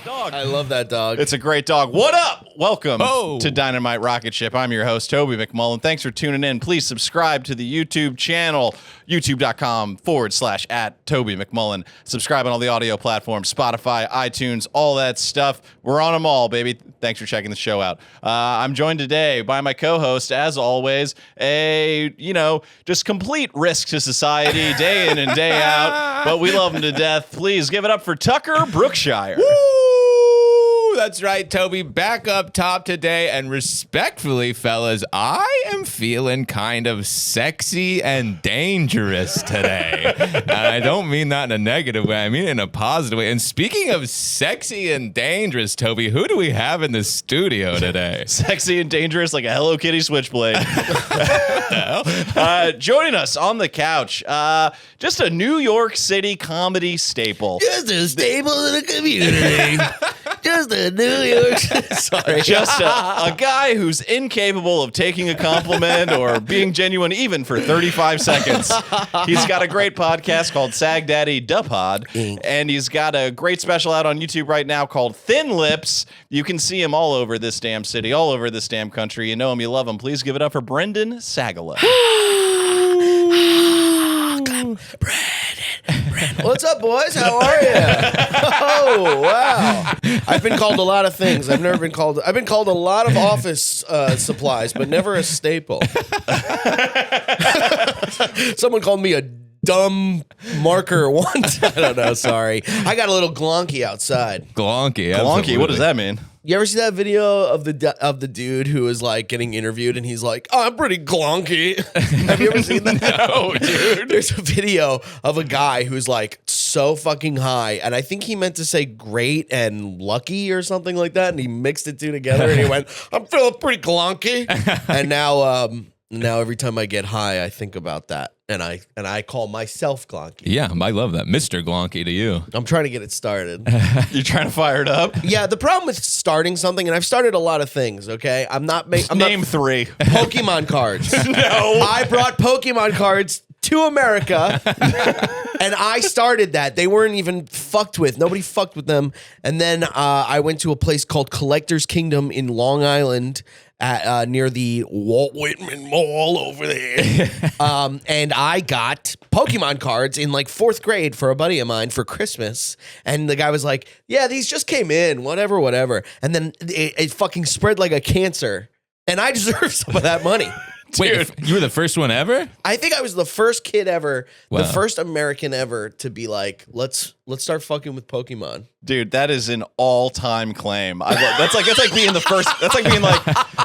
Dog. I love that dog. It's a great dog. What up? Welcome to Dynamite Rocketship. I'm your host, Toby McMullen. Thanks for tuning in. Please subscribe to the YouTube channel, youtube.com/@Toby McMullen. Subscribe on all the audio platforms, Spotify, iTunes, all that stuff. We're on them all, baby. Thanks for checking the show out. I'm joined today by my co-host, as always, just complete risk to society day in and day out, but we love him to death. Please give it up for Tucker Brookshire. Woo! That's right, Toby. Back up top today, and respectfully, fellas, I am feeling kind of sexy and dangerous today. And I don't mean that in a negative way. I mean it in a positive way. And speaking of sexy and dangerous, Toby, who do we have in the studio today? Sexy and dangerous like a Hello Kitty switchblade. Joining us on the couch, just a New York City comedy staple. Just a staple in the community. Just a New York. Sorry. Just a guy who's incapable of taking a compliment or being genuine even for 35 seconds. He's got a great podcast called Sag Daddy Da Pod, and he's got a great special out on YouTube right now called Thin Lips. You can see him all over this damn city, all over this damn country. You know him, you love him. Please give it up for Brendan Sagalow. Brandon. What's up, boys? How are you? Oh, wow. I've been called a lot of things. I've been called a lot of office supplies, but never a staple. Someone called me a dumb marker once. I don't know. Sorry. I got a little glonky outside. Glonky. Glonky, what does that mean? You ever see that video of the dude who is like getting interviewed and he's like, oh, I'm pretty glonky. Have you ever seen that? No, dude. There's a video of a guy who's like so fucking high, and I think he meant to say great and lucky or something like that, and he mixed it two together and he went, I'm feeling pretty glonky. And now every time I get high, I think about that. And I call myself glonky. Yeah, I love that. Mr. Glonky to you. I'm trying to get it started. You're trying to fire it up? Yeah, the problem with starting something, and I've started a lot of things, okay? Name three. Pokemon cards. No. I brought Pokemon cards to America, and I started that. They weren't even fucked with. Nobody fucked with them. And then I went to a place called Collector's Kingdom in Long Island, near the Walt Whitman Mall over there. And I got Pokemon cards in like 4th grade for a buddy of mine for Christmas. And the guy was like, yeah, these just came in, whatever. And then it fucking spread like a cancer. And I deserve some of that money. Wait, you were the first one ever? I think I was the first kid ever, Wow. the first American ever to be like, let's start fucking with Pokemon. Dude, that is an all-time claim. That's like being the first. That's like being like,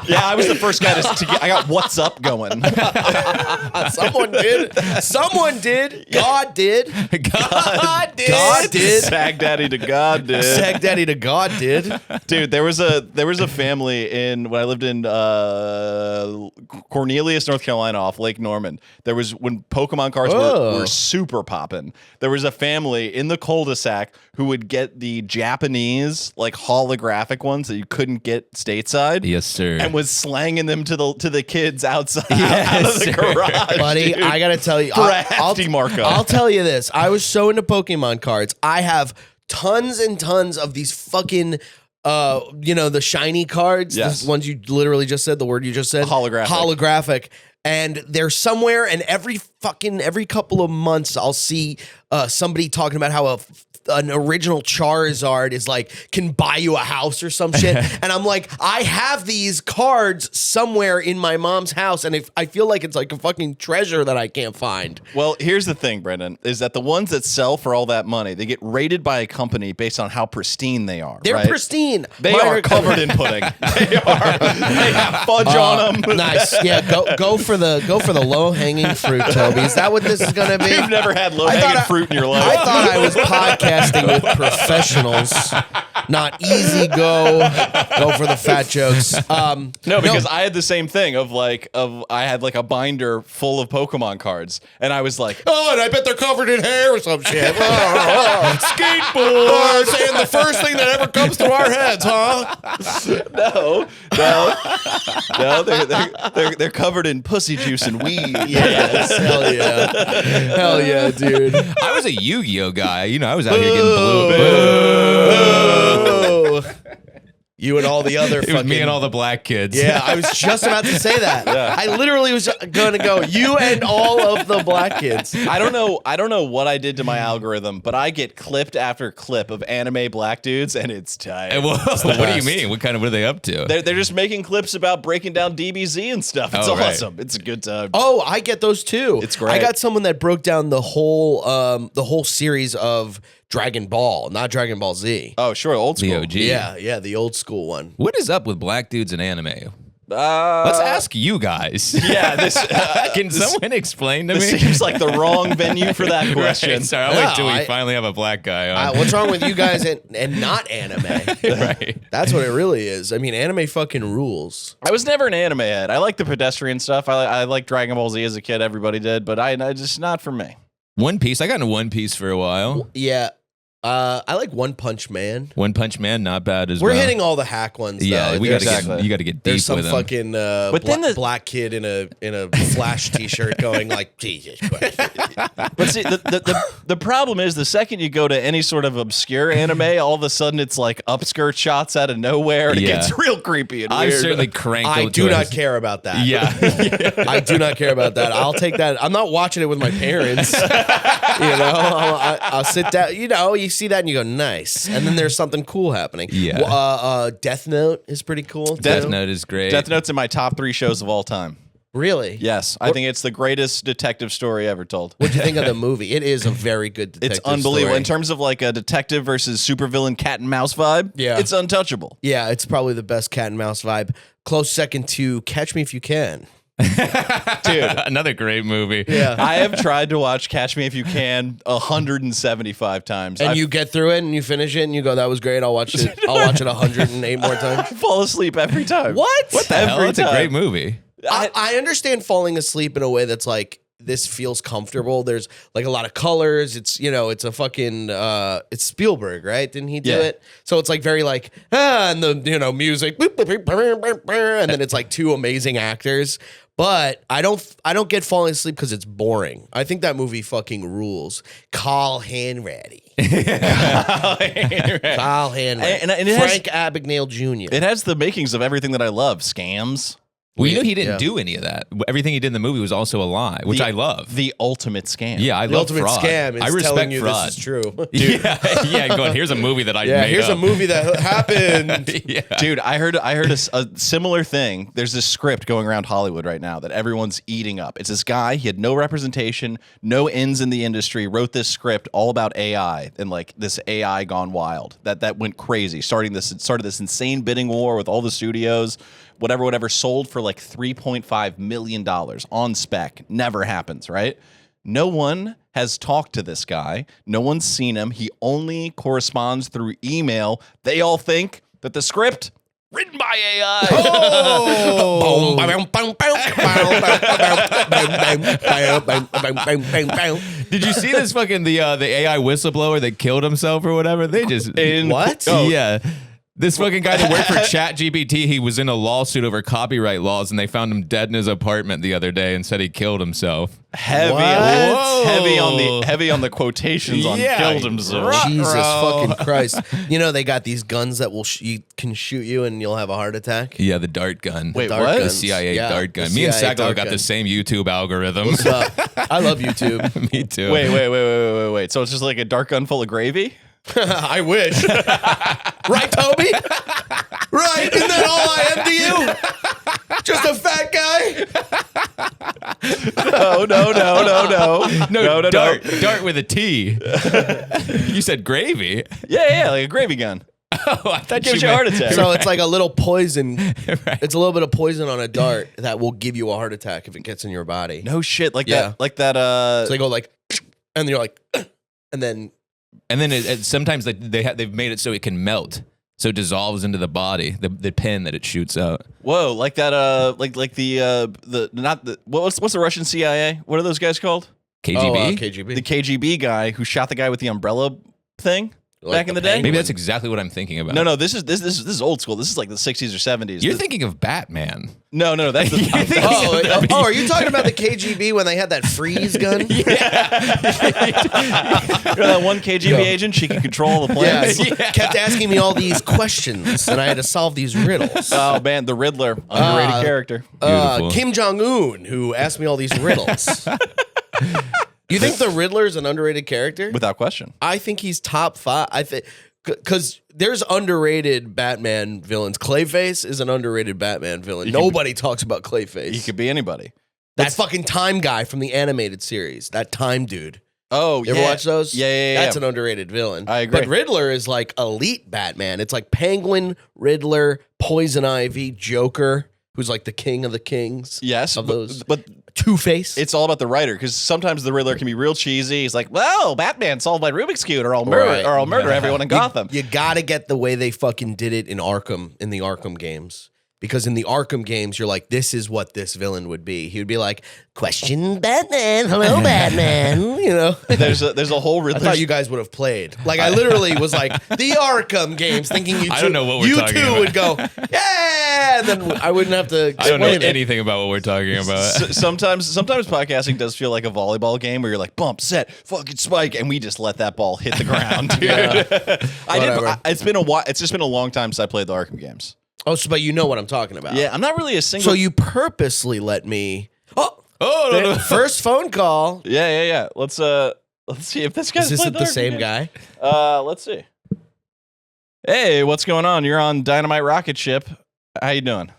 yeah, I was the first guy to get. I got What's Up going. Someone did. God did. God did. God did. Sag Daddy to God did. Sag Daddy to God did. Dude, there was a family when I lived in Cornelius, North Carolina, off Lake Norman. There was when Pokemon cards were super poppin'. There was a family in the cul-de-sac who would get the Japanese like holographic ones that you couldn't get stateside. Yes, sir. And was slanging them to the kids outside Yes, out of the garage. Buddy, dude. I gotta tell you, For a hefty markup. I'll tell you this. I was so into Pokemon cards. I have tons and tons of these fucking the shiny cards. Yes. The ones you literally just said, the word you just said. Holographic. And they're somewhere, and every couple of months I'll see somebody talking about how an original Charizard is like can buy you a house or some shit. And I'm like, I have these cards somewhere in my mom's house, and if I feel like it's like a fucking treasure that I can't find. Well, here's the thing, Brendan, is that the ones that sell for all that money, they get rated by a company based on how pristine they are. They're right? pristine. They are covered in pudding. They are. They have fudge on them. Nice. Yeah, go for the low hanging fruit, Toby. Is that what this is gonna be? You've never had low hanging fruit in your life. I thought I was podcasting with professionals, not easy go for the fat jokes. No, because I had the same thing of I had like a binder full of Pokemon cards, and I was like, oh, and I bet they're covered in hair or some shit. Skateboards, and the first thing that ever comes to our heads, huh? No, they're covered in pussy juice and weed. Yes, hell yeah, dude. I was a Yu-Gi-Oh guy. I was out here getting blue. You and all the other It was me and all the black kids. Yeah, I was just about to say that. I literally was going to go, you and all of the black kids. I don't know what I did to my algorithm, but I get clipped after clip of anime black dudes, and it's tight. And what do you mean? What are they up to? They're just making clips about breaking down DBZ and stuff. It's awesome. It's a good time. Oh, I get those too. It's great. I got someone that broke down the whole series of Dragon Ball, not Dragon Ball Z. Oh, sure, old school. The OG. Yeah, the old school one. What is up with black dudes in anime? Let's ask you guys. Yeah, Can someone explain to me? This seems like the wrong venue for that question. Right, sorry, I'll wait till we finally have a black guy on. What's wrong with you guys and not anime? Right. That's what it really is. I mean, anime fucking rules. I was never an anime head. I like the pedestrian stuff. I like Dragon Ball Z as a kid. Everybody did, but I just not for me. One Piece. I got into One Piece for a while. Yeah. I like One Punch Man. One Punch Man, not bad as We're well. hitting all the hack ones. Yeah, though. you got to get deep There's some with them. fucking black kid in a Flash t-shirt going like, Jesus Christ. But see, the problem is the second you go to any sort of obscure anime, all of a sudden it's like upskirt shots out of nowhere. And It gets real creepy and I weird. certainly cranked. I do not care about that. Yeah. I do not care about that. I'll take that. I'm not watching it with my parents. I'll sit down. You see that and you go, nice. And then there's something cool happening. Yeah. Death Note is pretty cool. Death Note is great. Death Note's in my top 3 shows of all time. Really? Yes, I think it's the greatest detective story ever told. What do you think of the movie? It is a very good detective It's unbelievable. story. In terms of like a detective versus supervillain cat and mouse vibe, it's untouchable. Yeah, it's probably the best cat and mouse vibe. Close second to Catch Me If You Can. Dude, another great movie. Yeah. I have tried to watch Catch Me If You Can 175 times. And you get through it and you finish it and you go, that was great. I'll watch it. I'll watch it 108 more times. fall asleep every time. What? What the hell? It's a great movie. I understand falling asleep in a way that's like, this feels comfortable. There's like a lot of colors. It's, it's a fucking, it's Spielberg, right? Didn't he do it? So it's like very like, and the, music, and then it's like 2 amazing actors. But I don't get falling asleep because it's boring. I think that movie fucking rules. Carl Hanratty. Carl Hanratty. And it Frank Abagnale Jr. It has the makings of everything that I love. Scams. Well, he didn't do any of that. Everything he did in the movie was also a lie, which I love. The ultimate scam. Yeah, I The love ultimate fraud. scam is I respect telling you fraud. this is true. Yeah, going, here's a movie that I made here's up. a movie that happened. Yeah. Dude, I heard a similar thing. There's this script going around Hollywood right now that everyone's eating up. It's this guy. He had no representation, no ins in the industry. Wrote this script all about AI and like this AI gone wild. That went crazy. Started this insane bidding war with all the studios. Whatever, sold for like $3.5 million on spec. Never happens, right? No one has talked to this guy. No one's seen him. He only corresponds through email. They all think that the script, written by AI. Did you see this fucking the AI whistleblower that killed himself or whatever? They just What? Oh yeah. This fucking guy that worked for ChatGPT, he was in a lawsuit over copyright laws, and they found him dead in his apartment the other day and said he killed himself. Heavy on the quotations on killed himself. Jesus fucking Christ. They got these guns that can shoot you and you'll have a heart attack. Yeah, the dart gun. Wait, Dart what? The guns. CIA Yeah, dart gun. the Me and CIA Sagalow dart got gun. the same YouTube algorithm. What's up? I love YouTube. Me too. Wait. So it's just like a dark gun full of gravy? I wish. Right, Toby? Right? Isn't that all I am to you? Just a fat guy? No, dart with a T. You said gravy. Yeah, like a gravy gun. Oh, I thought Gives you a heart attack. So it's like a little poison. Right. It's a little bit of poison on a dart that will give you a heart attack if it gets in your body. No shit, like Yeah. that. So they go like, and you're like, and then sometimes they've made it so it can melt, so it dissolves into the body, the pin that it shoots out. Whoa, like that. What's the Russian CIA? What are those guys called? KGB. KGB. The KGB guy who shot the guy with the umbrella thing. back in the day. Maybe that's exactly what I'm thinking about. No, this is old school. This is like the 60s or 70s. You're thinking of Batman. No, that's the Are you talking about the KGB when they had that freeze gun? You know that one KGB agent, she could control all the plans. Kept asking me all these questions, and I had to solve these riddles. Oh man, the Riddler, underrated character. Kim Jong-un, who asked me all these riddles. You think the Riddler's an underrated character? Without question. I think he's top 5. I think because there's underrated Batman villains. Clayface is an underrated Batman villain. Nobody talks about Clayface. He could be anybody. That fucking Time guy from the animated series. That Time dude. Oh, you ever watch those? Yeah. That's an underrated villain. I agree. But Riddler is like elite Batman. It's like Penguin, Riddler, Poison Ivy, Joker, who's like the king of the kings. Yes, of those. But Two-Face. it's all about the writer because sometimes the Riddler can be real cheesy. He's like, "Well, Batman solved my Rubik's Cube, or I'll murder everyone in Gotham." You gotta get the way they fucking did it in Arkham, in the Arkham games. Because in the Arkham games, you're like, this is what this villain would be. He would be like, question Batman, hello Batman. You know, there's a whole Riddler. I thought you guys would have played. Like I literally was like the Arkham games, thinking I don't know what we're talking about. would go, yeah, and then I wouldn't have to. I don't know anything about what we're talking about. Sometimes podcasting does feel like a volleyball game where you're like bump, set, fucking spike, and we just let that ball hit the ground. Dude. It's been a while. It's just been a long time since I played the Arkham games. Oh, so but you know what I'm talking about. Yeah, I'm not really a single. So you purposely let me. Oh, no. First phone call. Yeah. Let's see if this guy's. Is this played the same guy? Let's see. Hey, what's going on? You're on Dynamite Rocketship. How you doing?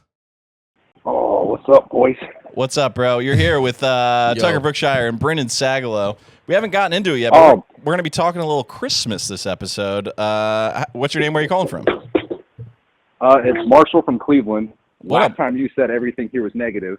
Oh, what's up, boys? What's up, bro? You're here with Tucker Brookshire and Brendan Sagalow. We haven't gotten into it yet, but we're going to be talking a little Christmas this episode. What's your name? Where are you calling from? It's Marshall from Cleveland. What Last up? time you said everything here was negative.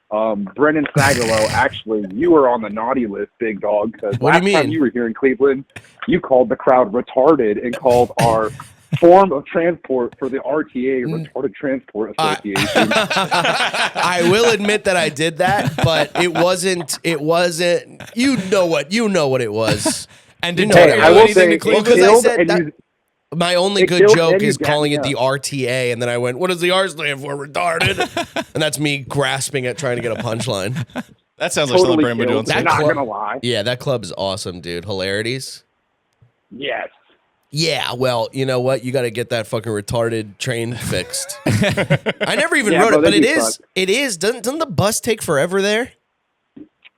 Brendan Sagalow, actually, you were on the naughty list, big dog, because What do you last time mean? you were here in Cleveland, you called the crowd retarded and called our form of transport for the RTA, Retarded Transport Association. I will admit that I did that, but it wasn't. You know what it was. And did Hey, Tucker I do will anything say, to it Cleveland? Because I killed said and that- you- My only It good killed joke and you is jacked calling me it the up. RTA, and then I went, "What does the R stand for? Retarded." And that's me grasping at trying to get a punchline. That sounds like something totally Brendan would do. killed. That Not club- gonna lie. Yeah, that club is awesome, dude. Hilarities. Yes. Yeah, well, you know what? You got to get that fucking retarded train fixed. I never even Yeah, wrote bro, it, but that'd it be is. fun. It is. Doesn't the bus take forever there?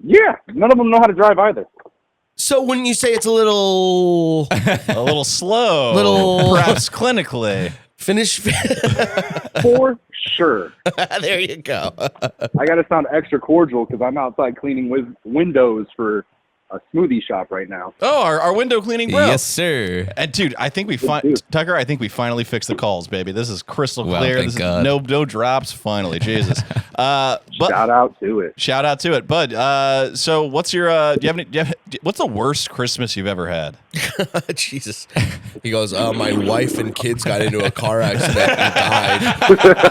Yeah. None of them know how to drive either. So when you say it's a little A little slow, perhaps clinically. finish, For sure. there you go. I got to sound extra cordial because I'm outside cleaning with windows for a smoothie shop right now. Oh, our window cleaning bro. Yes, sir. And dude, I think we dude. Tucker. I think we finally fixed the calls, baby. This is crystal Well, clear. thank This is God. no drops. Finally, Jesus. But Shout out to it. shout out to it, bud. So, what's your? What's the worst Christmas you've ever had? Jesus. He goes, my wife and kids got into a car accident and died.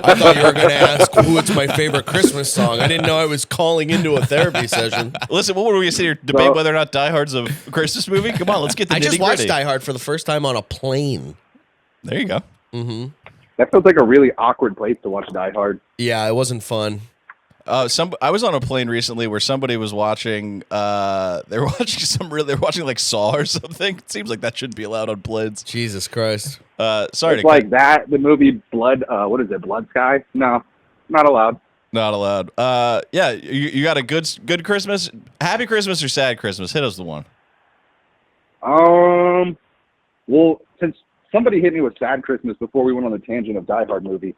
I thought you were going to ask what's my favorite Christmas song. I didn't know I was calling into a therapy session. Listen, what were we gonna sit here debate whether or not Die Hard's a Christmas movie? Come on, let's get the I just nitty-gritty. watched Die Hard for the first time on a plane. There you go. That feels like a really awkward place to watch Die Hard. Yeah, it wasn't fun. I was on a plane recently where somebody was watching. They were watching like Saw or something. It seems like that shouldn't be allowed on planes. Jesus Christ. Sorry, It's like that, the movie Blood, what is it, Blood Sky? No, not allowed. not allowed. Yeah, you got a good Christmas, happy Christmas or sad Christmas? Hit us the one. Well, since somebody hit me with Sad Christmas before we went on the tangent of Die Hard movie,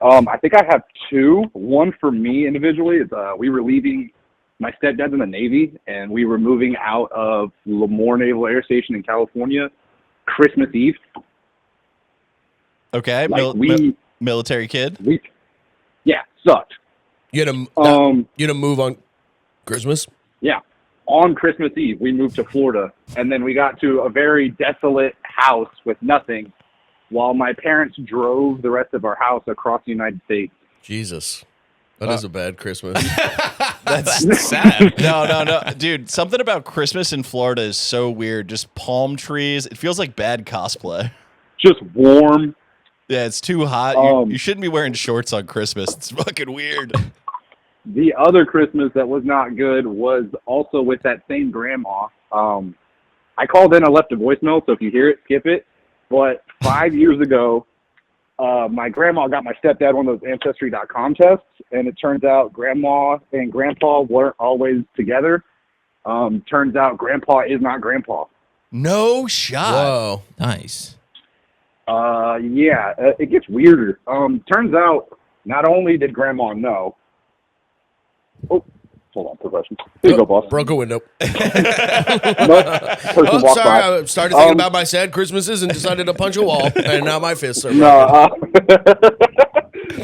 I think I have two. One for me individually is we were leaving. My stepdad's in the Navy, and we were moving out of Lemoore Naval Air Station in California Christmas Eve. Okay, Like military kid. Yeah, sucked. You had to move on Christmas? Yeah. On Christmas Eve, we moved to Florida, and then we got to a very desolate house with nothing while my parents drove the rest of our house across the United States. Jesus. That is a bad Christmas. That's sad. No, dude. Something about Christmas in Florida is so weird. Just palm trees. It feels like bad cosplay. Just warm. Yeah, it's too hot. You shouldn't be wearing shorts on Christmas. It's fucking weird. The other Christmas that was not good was also with that same grandma. I called in, I left a voicemail, so if you hear it, skip it. But 5 years ago, my grandma got my stepdad one of those Ancestry.com tests, and it turns out Grandma and Grandpa weren't always together. Turns out Grandpa is not Grandpa. No shot. Whoa. Nice. Yeah, it gets weirder. Turns out not only did Grandma know. Oh, hold on, progression. There you go, boss. Broke a window. Person Oh, walked sorry. by. I started thinking about my sad Christmases and decided to punch a wall, and now my fists are. No,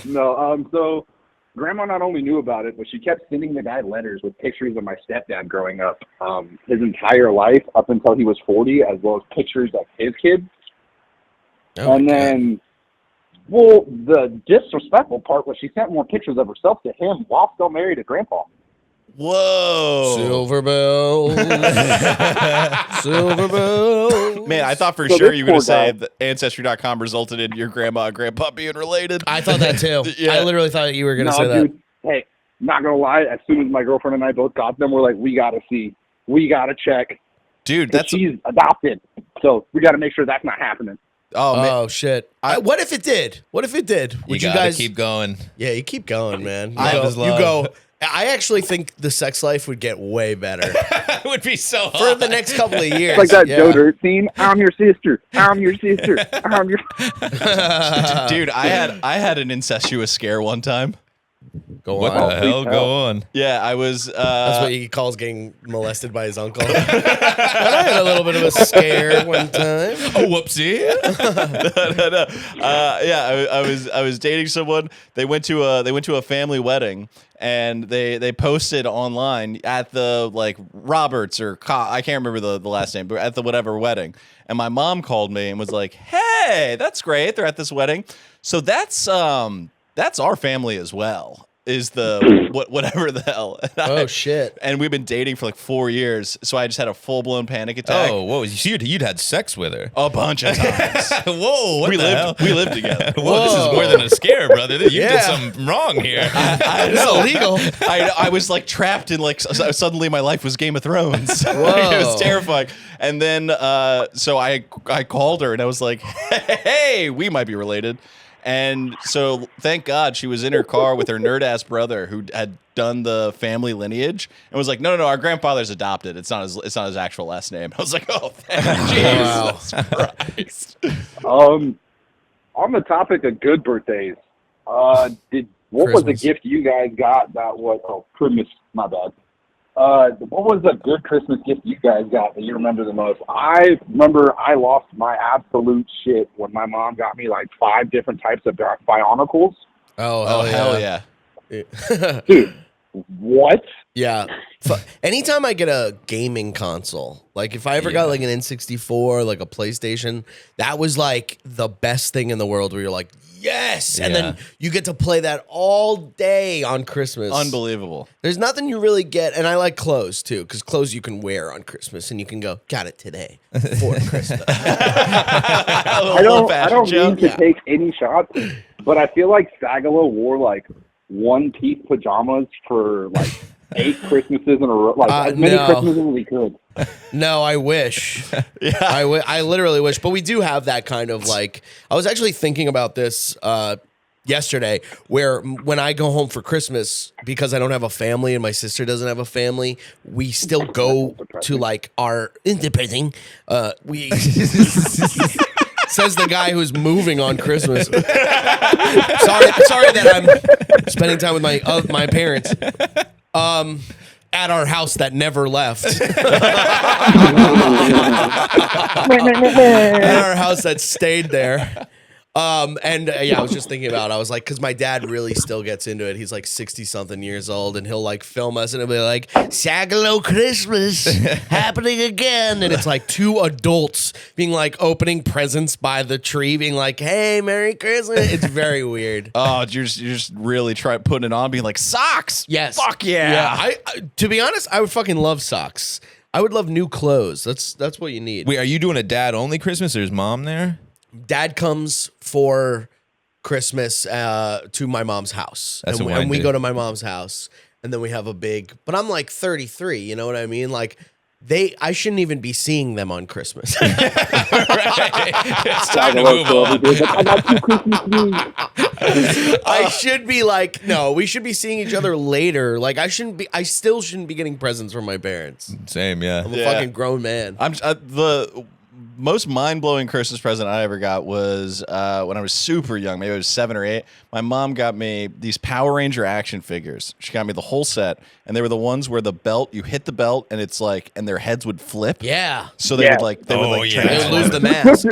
no. So Grandma not only knew about it, but she kept sending the guy letters with pictures of my stepdad growing up, his entire life up until he was 40, as well as pictures of his kids. Oh, And then, well, the disrespectful part was she sent more pictures of herself to him while still married to Grandpa. Whoa. Silver bell. Silver bell. Man, I thought for So sure this you were going poor to say guy- that Ancestry.com resulted in your grandma and grandpa being related. I thought that too. Yeah. I literally thought you were going to No, say that. dude, hey, not going to lie, as soon as my girlfriend and I both got them, we're like, we got to see. We got to check. Dude, 'Cause that's... she's adopted. So we got to make sure that's not happening. Oh, man. Oh shit! What if it did? What if it did? You gotta keep going. Yeah, you keep going, man. Love is love. You go. I actually think the sex life would get way better It would be so hot. for the next couple of years. It's like that yeah. Joe Dirt scene. I'm your sister. I'm your sister. I'm your... Dude, I had an incestuous scare one time. Go What on. the hell? please Go on. Yeah, I was... That's what he calls getting molested by his uncle. I had a little bit of a scare one time. Oh, whoopsie. no. Yeah, I was dating someone. They went to a family wedding, and they posted online at the like Roberts or I can't remember the last name, but at the whatever wedding. And my mom called me and was like, "Hey, that's great. They're at this wedding. So that's our family as well." Is the whatever the hell? And Oh shit! And we've been dating for like 4 years, so I just had a full blown panic attack. Oh, whoa. You'd had sex with her. A bunch of times. Whoa, what we the hell? lived together. Whoa, this is more than a scare, brother. You did something wrong here. It's illegal. I was like trapped in like suddenly my life was Game of Thrones. It was terrifying. And then so I called her and I was like, hey, we might be related. And so thank God she was in her car with her nerd ass brother who had done the family lineage and was like, no, our grandfather's adopted. It's not his actual last name. I was like, oh, Jesus Christ. On the topic of good birthdays, what was the Christmas. gift you guys got that was Christmas? My bad. What was the good Christmas gift you guys got that you remember the most? I remember I lost my absolute shit when my mom got me like 5 different types of Bionicles. Oh Hell yeah. Dude, what? Yeah. Anytime I get a gaming console, like if I ever got like an N64, like a PlayStation, that was like the best thing in the world where you're like, yes. And then you get to play that all day on Christmas. Unbelievable. There's nothing you really get. And I like clothes too, because clothes you can wear on Christmas and you can go, got it today for Christmas. I don't mean to take any shots, but I feel like Sagalow wore like one-piece pajamas for like 8 Christmases in a row, like as many no. Christmases as he could. No, I wish. I literally wish. But we do have that kind of like, I was actually thinking about this yesterday, where when I go home for Christmas, because I don't have a family and my sister doesn't have a family, we still go to like our independent. We says the guy who's moving on Christmas. sorry that I'm spending time with my parents. At our house that never left. At our house that stayed there. I was just thinking about it. I was like, because my dad really still gets into it. He's like 60-something years old, and he'll like film us, and it'll be like, Sagalow Christmas happening again. And it's like two adults being like opening presents by the tree, being like, hey, Merry Christmas. It's very weird. Oh, you're just really putting it on, being like, socks. Yes. Fuck yeah. I to be honest, I would fucking love socks. I would love new clothes. That's what you need. Wait, are you doing a dad-only Christmas, or is mom there? Dad comes for Christmas to my mom's house. That's and, what I and we do. go to my mom's house, and then we have a big, but I'm like 33, you know what I mean? Like I shouldn't even be seeing them on Christmas. Right. It's time to move on. I got 2 Christmas trees. I should be like, no, we should be seeing each other later. Like I still shouldn't be getting presents from my parents. Same, yeah. I'm a fucking grown man. I'm the most mind-blowing Christmas present I ever got was when I was super young, maybe I was 7 or 8. My mom got me these Power Ranger action figures. She got me the whole set, and they were the ones where the belt, you hit the belt, and it's like, and their heads would flip. Yeah. So they Yeah. would like, They would lose transform. the mask.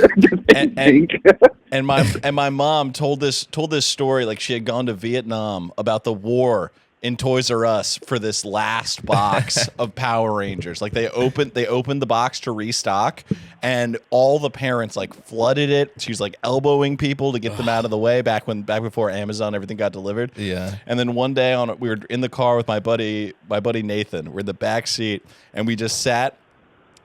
And my mom told this story like she had gone to Vietnam about the war in Toys R Us for this last box of Power Rangers. Like they opened the box to restock, and all the parents like flooded it. She was like elbowing people to get them out of the way back before Amazon everything got delivered. Yeah. And then one day we were in the car with my buddy Nathan. We're in the back seat, and we just sat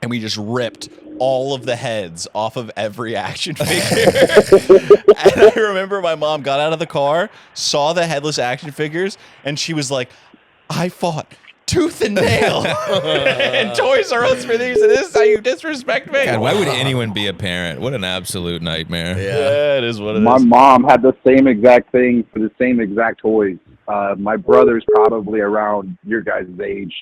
and we just ripped all of the heads off of every action figure. And I remember my mom got out of the car, saw the headless action figures, and she was like, I fought tooth and nail in Toys R Us for these, and this is how you disrespect me. God, why would anyone be a parent? What an absolute nightmare. Yeah, it is what it is. My mom had the same exact thing for the same exact toys. My brother's probably around your guys' age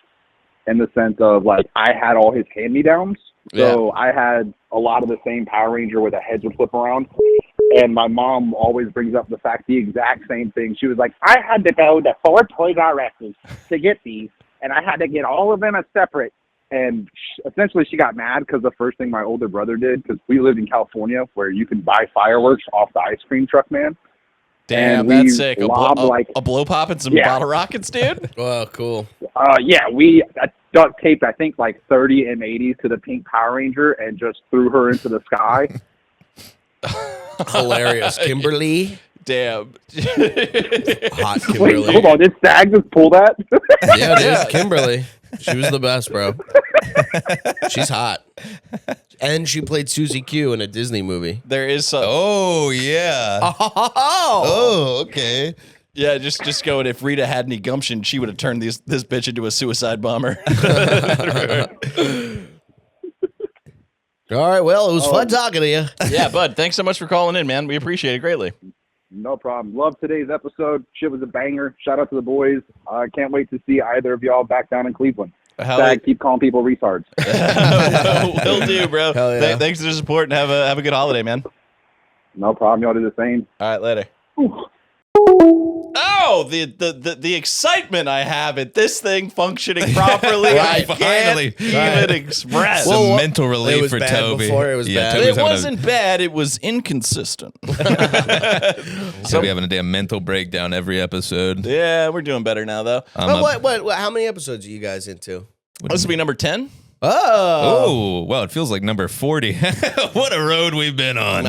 in the sense of, like, I had all his hand-me-downs. So I had a lot of the same Power Ranger where the heads would flip around. And my mom always brings up the exact same thing. She was like, I had to go to 4 Toys R Us to get these, and I had to get all of them as separate. And essentially she got mad because the first thing my older brother did, because we lived in California where you could buy fireworks off the ice cream truck man. Damn, and that's we sick. A lobbed, blow pop and some Yeah. bottle rockets, dude. Oh, cool. We duct taped, I think, like 30 M80s to the pink Power Ranger and just threw her into the sky. Hilarious. Kimberly. Damn. Hot Wait, Kimberly. hold on. Did Stag just pull that? Yeah, it is Kimberly. She was the best, bro. She's hot. And she played Susie Q in a Disney movie. There is some. Oh, yeah. Oh, okay. Yeah, just going. If Rita had any gumption, she would have turned this bitch into a suicide bomber. All right, well, it was fun talking to you. Yeah, bud. Thanks so much for calling in, man. We appreciate it greatly. No problem. Love today's episode. Shit was a banger. Shout out to the boys. I can't wait to see either of y'all back down in Cleveland. Stag, keep calling people retards. Will do, bro. Hell yeah. Thanks for the support, and have a good holiday, man. No problem. Y'all do the same. All right, later. Oh, the excitement I have at this thing functioning properly, I Right, can't finally. even express. Some Well, mental it relief was for bad Toby. before, it was bad. Toby's it having wasn't bad. It was inconsistent. Toby having a damn mental breakdown every episode. Yeah, we're doing better now, though. What? How many episodes are you guys into? This will be number 10. Oh. Oh, well, it feels like number 40. What a road we've been on.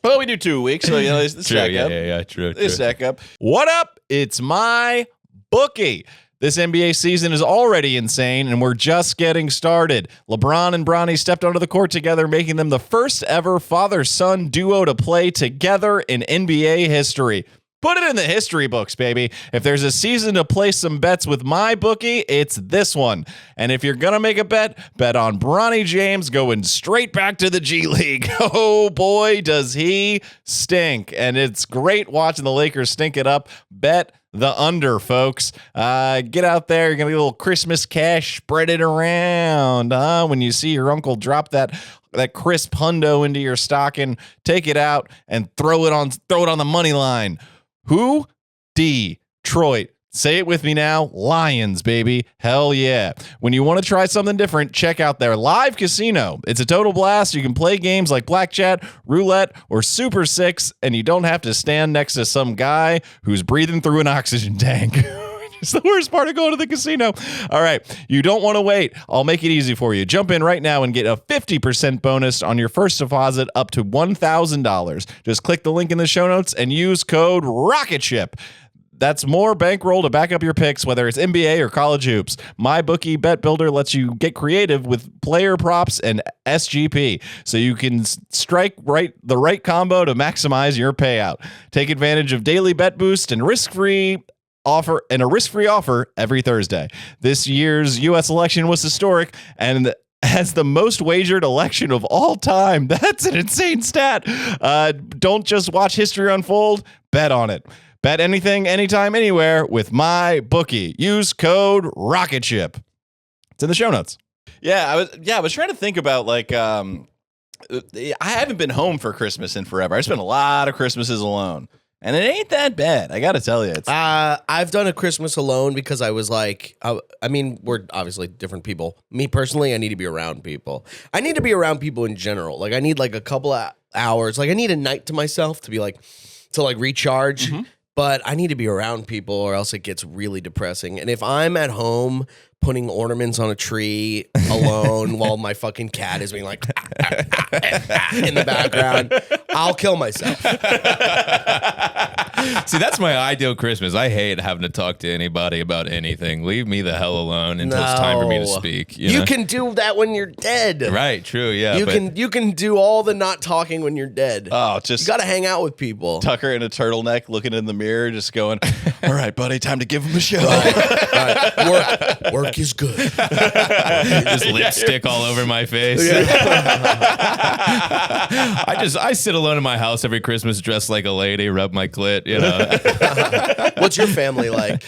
Well, we do 2 weeks, so it's True, stack up. yeah, true. It's stack up. What up? It's my bookie. This NBA season is already insane, and we're just getting started. LeBron and Bronny stepped onto the court together, making them the first ever father-son duo to play together in NBA history. Put it in the history books, baby. If there's a season to place some bets with my bookie, it's this one. And if you're going to make a bet on Bronny James going straight back to the G League. Oh, boy, does he stink. And it's great watching the Lakers stink it up. Bet the under, folks. Get out there. You're going to get a little Christmas cash. Spread it around. When you see your uncle drop that crisp hundo into your stocking, take it out and throw it on the money line. Who? Detroit. Say it with me now. Lions, baby. Hell yeah. When you want to try something different, check out their live casino. It's a total blast. You can play games like blackjack, roulette, or Super Six, and you don't have to stand next to some guy who's breathing through an oxygen tank. It's the worst part of going to the casino. All right. You don't want to wait. I'll make it easy for you. Jump in right now and get a 50% bonus on your first deposit up to $1,000. Just click the link in the show notes and use code Rocketship. That's more bankroll to back up your picks, whether it's NBA or college hoops. MyBookie Bet Builder lets you get creative with player props and SGP, so you can strike the right combo to maximize your payout. Take advantage of daily bet boost and a risk-free offer every Thursday. This year's U.S. election was historic and has the most wagered election of all time. That's an insane stat. Don't just watch history unfold. Bet on it. Bet anything, anytime, anywhere with MyBookie. Use code Rocketship. It's in the show notes. I was trying to think about I haven't been home for Christmas in forever. I spent a lot of Christmases alone. And it ain't that bad. I got to tell you. I've done a Christmas alone because I was like, we're obviously different people. Me personally, I need to be around people. I need to be around people in general. Like I need like a couple of hours. Like I need a night to myself to be like, to like recharge. Mm-hmm. But I need to be around people or else it gets really depressing. And if I'm at home putting ornaments on a tree alone while my fucking cat is being like in the background, I'll kill myself. See, that's my ideal Christmas. I hate having to talk to anybody about anything. Leave me the hell alone until it's time for me to speak. You know? Can do that when you're dead. Right, true, yeah. You can do all the not talking when you're dead. Oh, you got to hang out with people. Tucker in a turtleneck looking in the mirror just going, all right, buddy, time to give him a show. Right. Work is good. Just lipstick all over my face. Yeah. I sit alone in my house every Christmas dressed like a lady, rub my clit, you know. What's your family like?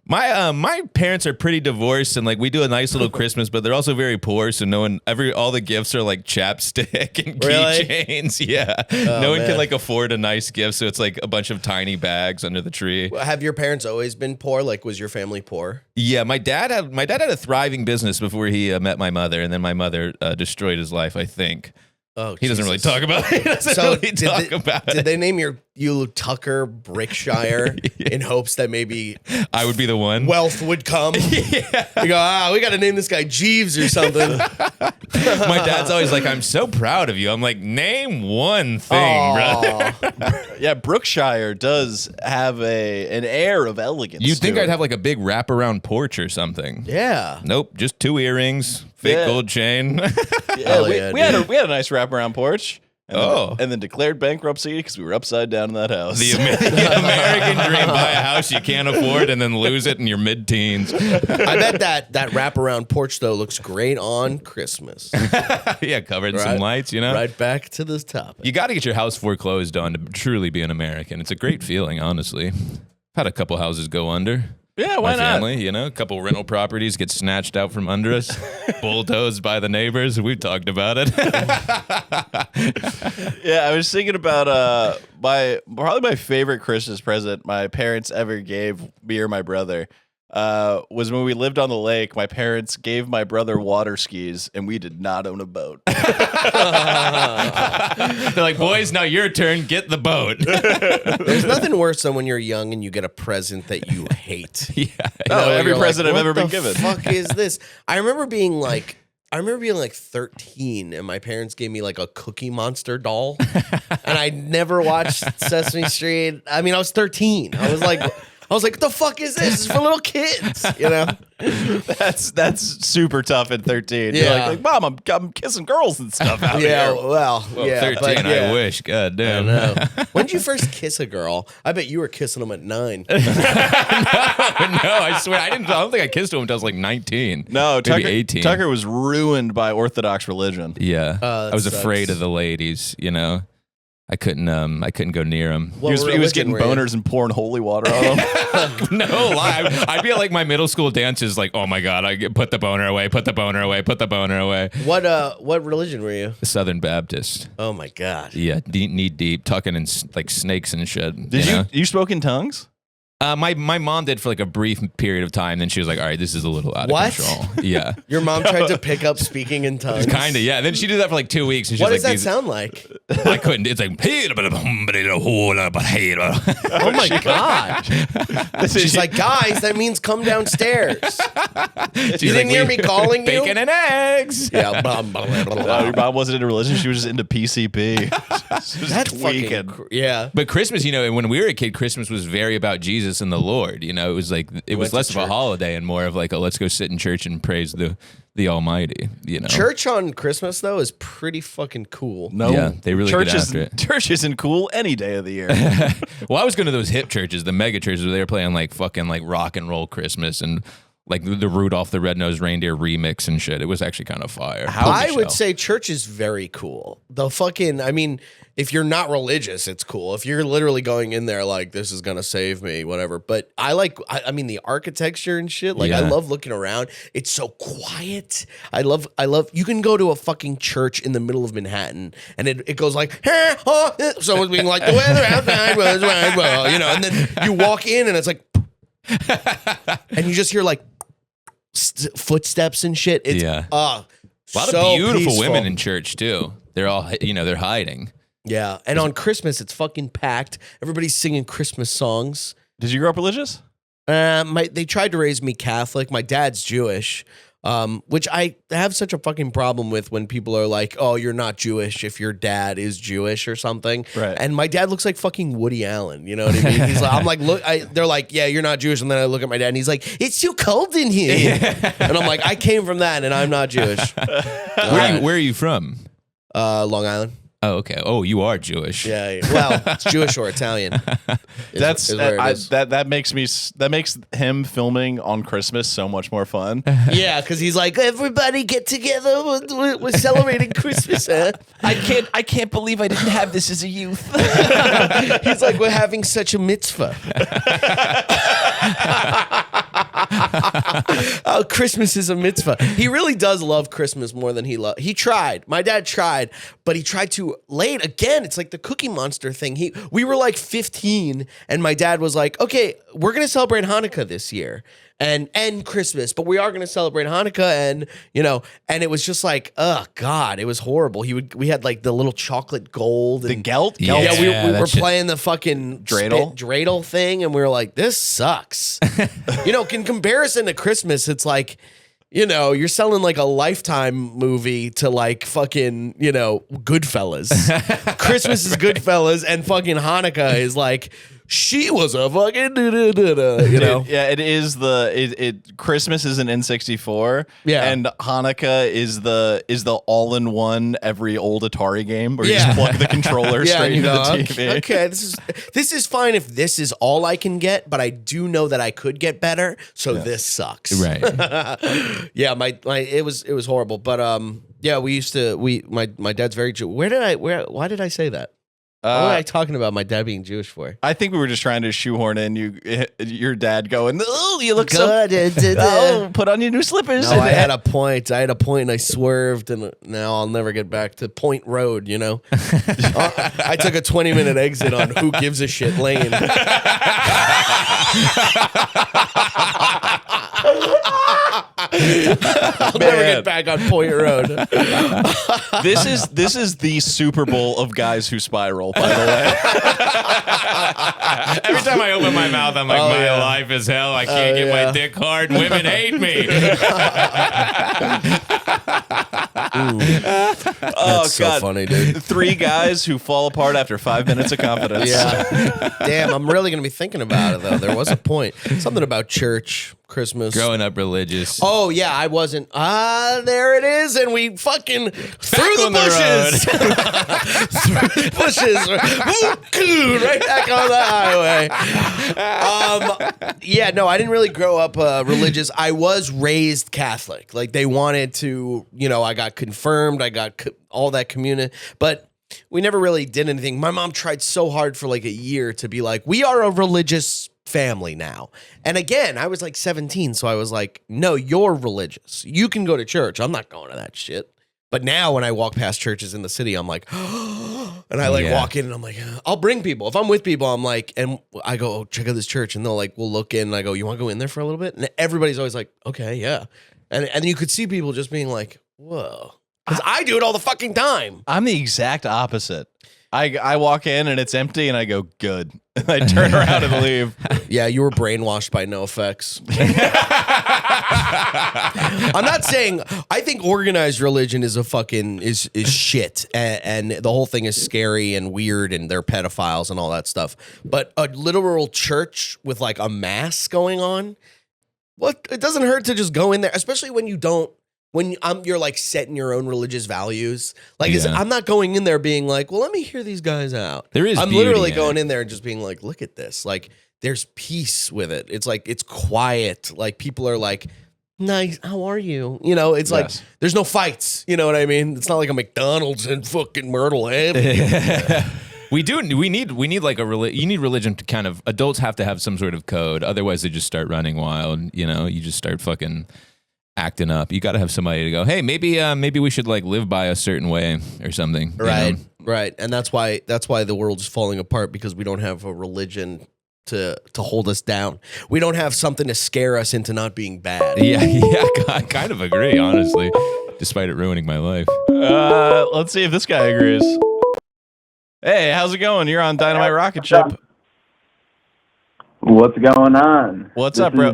My parents are pretty divorced, and like we do a nice little Christmas, but they're also very poor. So all the gifts are like chapstick and keychains. Yeah, no one can like afford a nice gift, so it's like a bunch of tiny bags under the tree. Have your parents always been poor? Like, was your family poor? Yeah, my dad had a thriving business before he met my mother, and then my mother destroyed his life, I think. Oh, he doesn't really talk about it. Did they name you Tucker Brookshire in hopes that maybe I would be the one? Wealth would come. Yeah. You go, we got to name this guy Jeeves or something. My dad's always like, I'm so proud of you. I'm like, name one thing, brother. Yeah, Brookshire does have an air of elegance. You'd think I'd have like a big wraparound porch or something. Yeah. Nope, just 2 earrings, fake gold chain. Yeah, we had a nice wraparound porch. And then declared bankruptcy because we were upside down in that house. The American dream: buy a house you can't afford and then lose it in your mid-teens. I bet that wraparound porch though looks great on Christmas. Yeah, covered in some lights, you know. Right back to this topic. You got to get your house foreclosed on to truly be an American. It's a great feeling, honestly. I've had a couple houses go under. Yeah, why my not? Family, you know, a couple rental properties get snatched out from under us, bulldozed by the neighbors. We've talked about it. Yeah, I was thinking about probably my favorite Christmas present my parents ever gave me or my brother. Was when we lived on the lake. My parents gave my brother water skis, and we did not own a boat. They're like, boys, now your turn. Get the boat. There's nothing worse than when you're young and you get a present that you hate. Yeah. Every present I've ever been given. What the fuck is this? I remember being like 13 and my parents gave me like a Cookie Monster doll. And I never watched Sesame Street. I mean, I was 13. I was like, what the fuck is this? It's for little kids, you know? That's super tough at 13. Yeah. You're like, Mom, I'm kissing girls and stuff out Yeah, here. well, 13, but yeah. I wish. God damn. I know. When did you first kiss a girl? I bet you were kissing them at 9. No, I swear. I don't think I kissed him until I was like 19. No, maybe 18. Tucker was ruined by Orthodox religion. Yeah. That I was sucks. afraid of the ladies, you know. I couldn't go near him. He was getting boners and pouring holy water on them. No lie. I'd be at like my middle school dances like, oh my God, put the boner away, put the boner away, put the boner away. What religion were you? Southern Baptist. Oh my God. Yeah, knee deep, tucking in like snakes and shit. Did you spoke in tongues? My mom did for like a brief period of time. Then she was like, all right, this is a little out of What? control. Yeah. Your mom tried to pick up speaking in tongues. Kind of, yeah. Then she did that for like 2 weeks. And she's What like, does that sound like? I couldn't. It's like, Oh my God. She's like, guys, that means come downstairs. You didn't hear me calling you? Bacon and eggs. Yeah. Your mom wasn't into religion. She was just into PCP. That's fucking, yeah. But Christmas, when we were a kid, Christmas was very about Jesus and the Lord. It was like it was less of a holiday and more of like a let's go sit in church and praise the Almighty. Church on Christmas though is pretty fucking cool. No, yeah, they really get after it. Church isn't cool any day of the year. Well, I was going to those hip churches, the mega churches, where they were playing like fucking like rock and roll Christmas and like the Rudolph the Red-Nosed Reindeer remix and shit. It was actually kind of fire. I would say church is very cool. If you're not religious, it's cool. If you're literally going in there like, this is going to save me, whatever. But I the architecture and shit. Like, I love looking around. It's so quiet. I love, you can go to a fucking church in the middle of Manhattan and it goes like, someone's being like, the weather outside was right, well, and then you walk in and it's like, and you just hear like footsteps and shit. It's, a lot of beautiful women in church too. They're all, they're hiding. Yeah, and on Christmas, it's fucking packed. Everybody's singing Christmas songs. Did you grow up religious? They tried to raise me Catholic. My dad's Jewish, which I have such a fucking problem with when people are like, oh, you're not Jewish if your dad is Jewish or something. Right. And my dad looks like fucking Woody Allen. You know what I mean? He's like, I'm like, look, they're like, yeah, you're not Jewish. And then I look at my dad and he's like, it's too cold in here. And I'm like, I came from that and I'm not Jewish. Where are you from? Long Island. Oh, okay. Oh, you are Jewish. Yeah. Well, it's Jewish or Italian. That makes him filming on Christmas so much more fun. Yeah, because he's like, everybody get together. We're celebrating Christmas. Huh? I can't believe I didn't have this as a youth. He's like, we're having such a mitzvah. Oh, Christmas is a mitzvah. He really does love Christmas more than he tried. My dad tried, but he tried too late. Again, it's like the Cookie Monster thing. We were like 15, and my dad was like, okay, we're going to celebrate Hanukkah this year and Christmas, but we are going to celebrate Hanukkah, and and it was just like, oh God, it was horrible. We had like the little chocolate gold and the gelt. Yeah, we were playing the fucking dreidel thing, and we were like, this sucks. In comparison to Christmas, it's like, you're selling like a Lifetime movie to like fucking, Goodfellas. Christmas is Goodfellas, and fucking Hanukkah is like, she was a fucking Yeah, it is Christmas is an N64. Yeah. And Hanukkah is the all-in-one every old Atari game where you just plug the controller straight into the TV. Okay, this is fine if this is all I can get, but I do know that I could get better, so this sucks. Right. Yeah, it was horrible. But my dad's very Jewish. Why did I say that? What am I talking about my dad being Jewish for? I think we were just trying to shoehorn in your dad going, oh, you look good. Oh, put on your new slippers. No, I had a point and I swerved, and now I'll never get back to Point Road, I took a 20-minute exit on Who Gives a Shit Lane. I'll never get back on Point Road. This is the Super Bowl of guys who spiral, by the way. Every time I open my mouth, I'm like, my life is hell. I can't get my dick hard. Women hate me. That's so funny, dude. 3 guys who fall apart after 5 minutes of confidence. Yeah. Damn, I'm really going to be thinking about it, though. There was a point. Something about church, Christmas. Growing up religious. Oh, yeah, I wasn't. There it is. And we fucking through the bushes. Through the bushes. Right back on the highway. Yeah, no, I didn't really grow up religious. I was raised Catholic. Like, they wanted to, I got confirmed. I got all that communion. But we never really did anything. My mom tried so hard for like a year to be like, we are a religious family now. And again, I was like 17, so I was like, no, you're religious. You can go to church. I'm not going to that shit. But now when I walk past churches in the city, I'm like, and I walk in and I'm like, I'll bring people. If I'm with people, I'm like, and I go, oh, check out this church. And they'll like, we'll look in and I go, you want to go in there for a little bit? And everybody's always like, okay, yeah. And you could see people just being like, whoa. Because I do it all the fucking time. I'm the exact opposite. I walk in and it's empty and I go, good. And I turn around and leave. Yeah, you were brainwashed by no effects. I'm not saying I think organized religion is a fucking is shit and the whole thing is scary and weird and they're pedophiles and all that stuff. But a literal church with like a mass going on, it doesn't hurt to just go in there, especially when you're like setting your own religious values. Like I'm not going in there being like, well, let me hear these guys out. I'm literally going in there and just being like, look at this. Like there's peace with it. It's like, it's quiet. Like people are like, nice. How are you? You know, it's like, there's no fights. You know what I mean? It's not like a McDonald's in fucking Myrtle Avenue. We need like you need religion to kind of, adults have to have some sort of code. Otherwise they just start running wild. You know, you just start fucking acting up. You got to have somebody to go, hey, maybe we should like live by a certain way or something. Right. You know? Right. And that's why the world is falling apart, because we don't have a religion to hold us down. We don't have something to scare us into not being bad. Yeah, I kind of agree, honestly, despite it ruining my life. Let's see if this guy agrees. Hey, how's it going? You're on Dynamite Rocketship. What's going on? What's up, bro?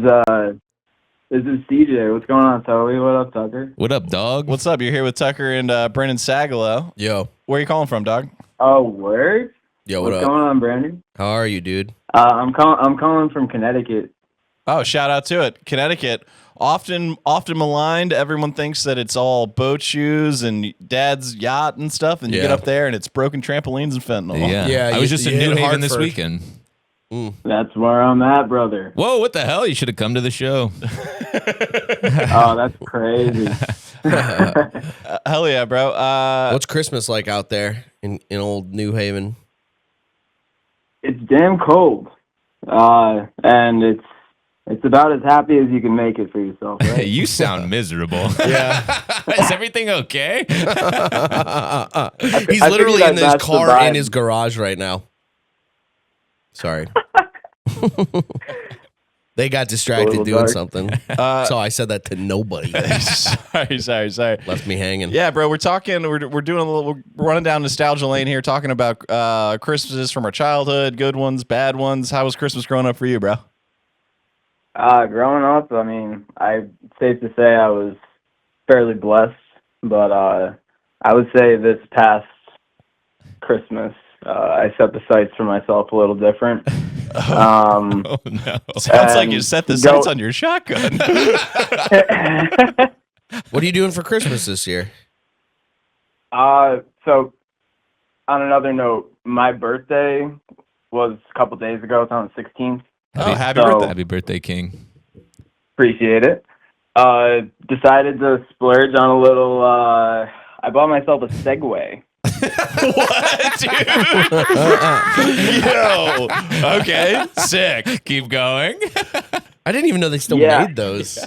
This is CJ. What's going on, Toby? What up, Tucker? What up, dog? What's up? You're here with Tucker and Brendan Sagalow. Yo. Where are you calling from, dog? Oh, word? Yo, what's going on, Brandon? How are you, dude? I'm calling from Connecticut. Oh, shout out to it. Connecticut. Often maligned. Everyone thinks that it's all boat shoes and dad's yacht and stuff, and you get up there and it's broken trampolines and fentanyl. Yeah. I was just in New Haven this weekend. That's where I'm at, brother. Whoa, what the hell? You should have come to the show. Oh, that's crazy. Hell yeah, bro. What's Christmas like out there in old New Haven? It's damn cold. And it's about as happy as you can make it for yourself, right? You sound miserable. Yeah. Is everything okay? He's literally in his car in his garage right now. Sorry. They got distracted doing something. So I said that to nobody. Sorry. Left me hanging. Yeah, bro, we're talking, we're doing a little, we're running down nostalgia lane here, talking about Christmases from our childhood, good ones, bad ones. How was Christmas growing up for you, bro? Growing up, I mean, it's safe to say I was fairly blessed, but I would say this past Christmas, I set the sights for myself a little different. Oh no! Sounds like you set the sights on your shotgun. What are you doing for Christmas this year? So on another note, my birthday was a couple days ago. It's on the 16th. Happy birthday. Happy birthday, King. Appreciate it. Decided to splurge on a little, I bought myself a Segway. What, dude? Yo. Okay. Sick. Keep going. I didn't even know they still made those.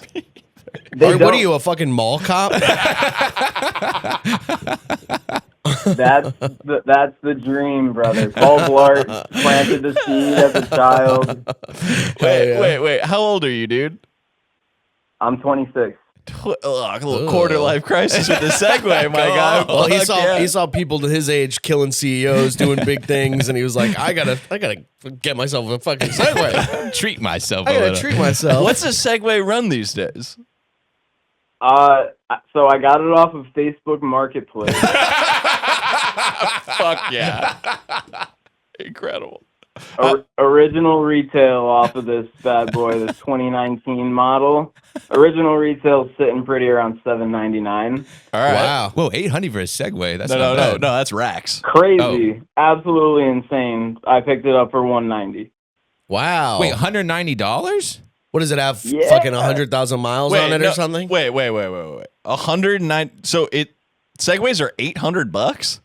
What are you, a fucking mall cop? That's the dream, brother. Paul Blart planted the seed as a child. Wait. How old are you, dude? I'm 26. A little quarter life crisis with the Segway, my guy. Well, he saw people his age killing CEOs, doing big things, and he was like, I gotta get myself a fucking Segway. Treat myself. I gotta treat myself. What's a Segway run these days? So I got it off of Facebook Marketplace. Fuck yeah. Incredible. Original retail off of this bad boy, this 2019 model. Original retail sitting pretty around $799. All right. Wow. Whoa, $800 for a Segway. That's No, that's racks. Crazy. Absolutely insane. I picked it up for $190. Wow. Wait, $190? What does it have? Fucking 100,000 miles on it or something? Wait. 109. So Segways are $800?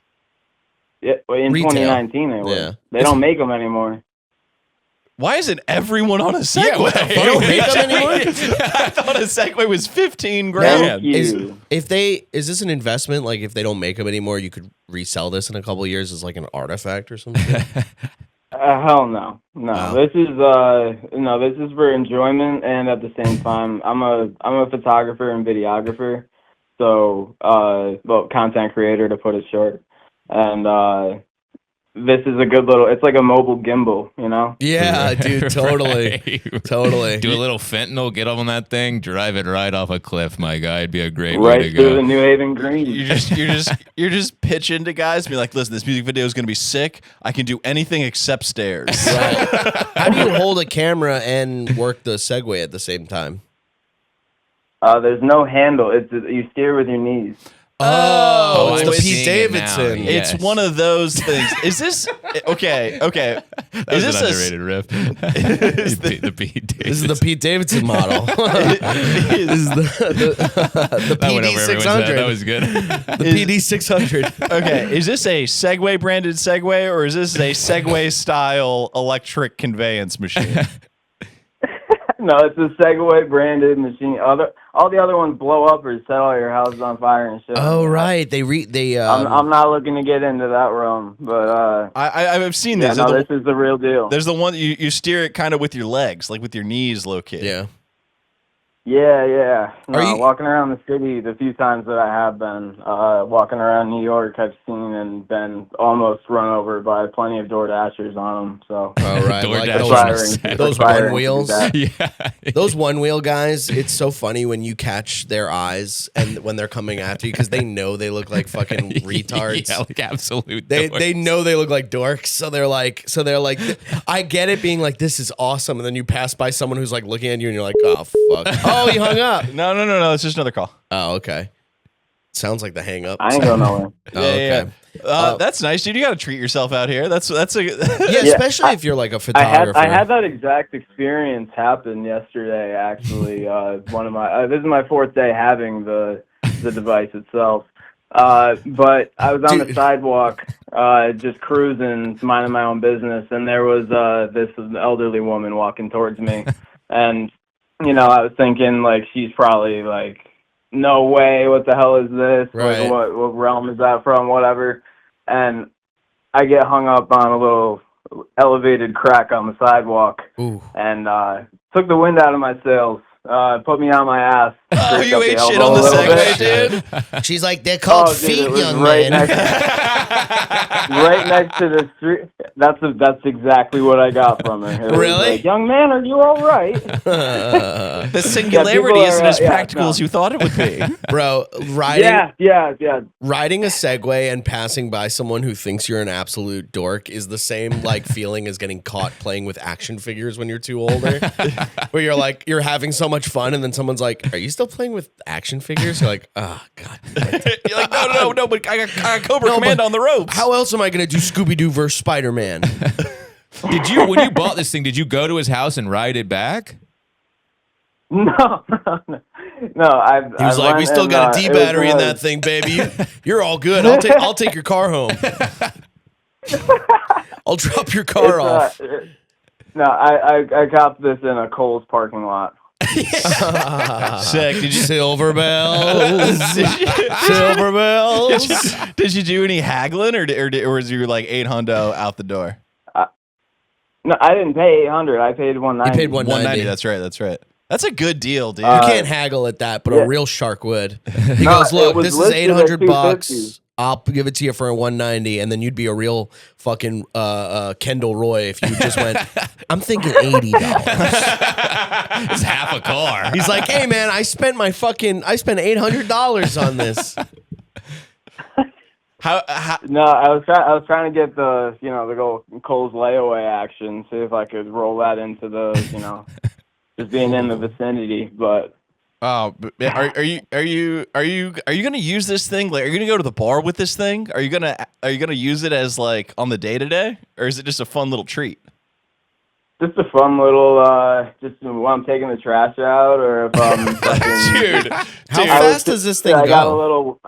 Yeah, in Retail. 2019 they were. Yeah. They don't make them anymore. Why isn't everyone on a Segway? Yeah, what the They don't make them anymore? I thought a Segway was 15 Thank grand. you. Is this an investment? Like if they don't make them anymore, you could resell this in a couple of years as like an artifact or something. Hell no. Oh. This is this is for enjoyment, and at the same time, I'm a photographer and videographer, so content creator to put it short, and this is a good little. It's like a mobile gimbal, you know. Yeah, dude, totally, Right. totally. Do a little fentanyl, get on that thing, drive it right off a cliff, my guy. It'd be a great way to Right through the go. New Haven Green. You're just pitching to guys, be like, listen, this music video is gonna be sick. I can do anything except stairs. Right. How do you hold a camera and work the Segway at the same time? There's no handle. It's you steer with your knees. Oh, it's I'm the seeing Pete it now. Davidson. Yes. It's one of those things. Is this okay? That Is was this an underrated riff. the Pete This is the Pete Davidson model. This is the That went PD over everyone's head. 600. That was good. The PD 600. okay? Is this a Segway branded Segway, or is this a Segway style electric conveyance machine? No, it's a Segway branded machine. All the other ones blow up or set all your houses on fire and shit. Oh right, they I'm not looking to get into that realm, but I've seen yeah, these. no, They're this is the real deal. There's the one you steer it kind of with your legs, like with your knees located. Yeah. Yeah. No, Are you- walking around the city, the few times that I have been walking around New York, I've seen and been almost run over by plenty of door dashers on them. So Oh right, Door like dashers. those Aspiring one wheels. to do that. Yeah. Those one wheel guys, it's so funny when you catch their eyes and when they're coming after you because they know they look like fucking retards. Yeah, like absolute. They dorks. know they look like dorks, so they're like I get it being like this is awesome, and then you pass by someone who's like looking at you and you're like, oh fuck, oh you hung up. No. It's just another call. Oh okay, sounds like the hang up. I ain't going nowhere. Oh, okay. That's nice, dude. You got to treat yourself out here. That's a. Yeah, especially if you're like a I photographer. had that exact experience happen yesterday. Actually, one of my this is my fourth day having the device itself. But I was on the Dude. sidewalk, just cruising, minding my own business, and there was this elderly woman walking towards me, and I was thinking like she's probably like, no way, what the hell is this? Right. Like, what realm is that from? Whatever, and I get hung up on a little elevated crack on the sidewalk, Ooh. and took the wind out of my sails. Put me on my ass. Oh, scraped you up the ate shit elbow on the a little Segway, bit. dude. She's like, they're called Oh, dude, feet, it was young right man. right next to the street. That's exactly what I got from her. It was Really? like, young man, are you all right? The singularity people isn't are, as yeah, practical no. as you thought it would be. Bro, riding Yeah. riding a Segway and passing by someone who thinks you're an absolute dork is the same like feeling as getting caught playing with action figures when you're too older. Where you're like, you're having so much fun and then someone's like, are you still playing with action figures? You're like, oh God. You're like, no, but I got Cobra No, Command but on the ropes. How else am I going to do Scooby-Doo versus Spider-Man? Did you, when you bought this thing, did you go to his house and ride it back? No. He was like, we still got a D battery in that thing, baby. You're all good. I'll take your car home. I'll drop your car off. No, I copped this in a Kohl's parking lot. Sick. Did you Silver bells. Silver bells. did you do any haggling or was you like 800 out the door? No, I didn't pay 800. I paid 190. You paid 190. 190. That's right. That's a good deal, dude. You can't haggle at that, but yeah. a real shark would. He No, goes, it look, was this is listed at $800. $250. Oh, I'll give it to you for a 190, and then you'd be a real fucking Kendall Roy if you just went, I'm thinking $80. It's half a car. He's like, hey man, I spent $800 on this. How No, I was trying to get the the Kohl's layaway action, see if I could roll that into the just being in the vicinity. But Oh, but are you gonna use this thing? Like, are you gonna go to the bar with this thing? Are you gonna use it as like on the day to day, or is it just a fun little treat? just a fun little just when I'm taking the trash out, or if I'm Dude, How I was fast just- does this thing I got a go? little.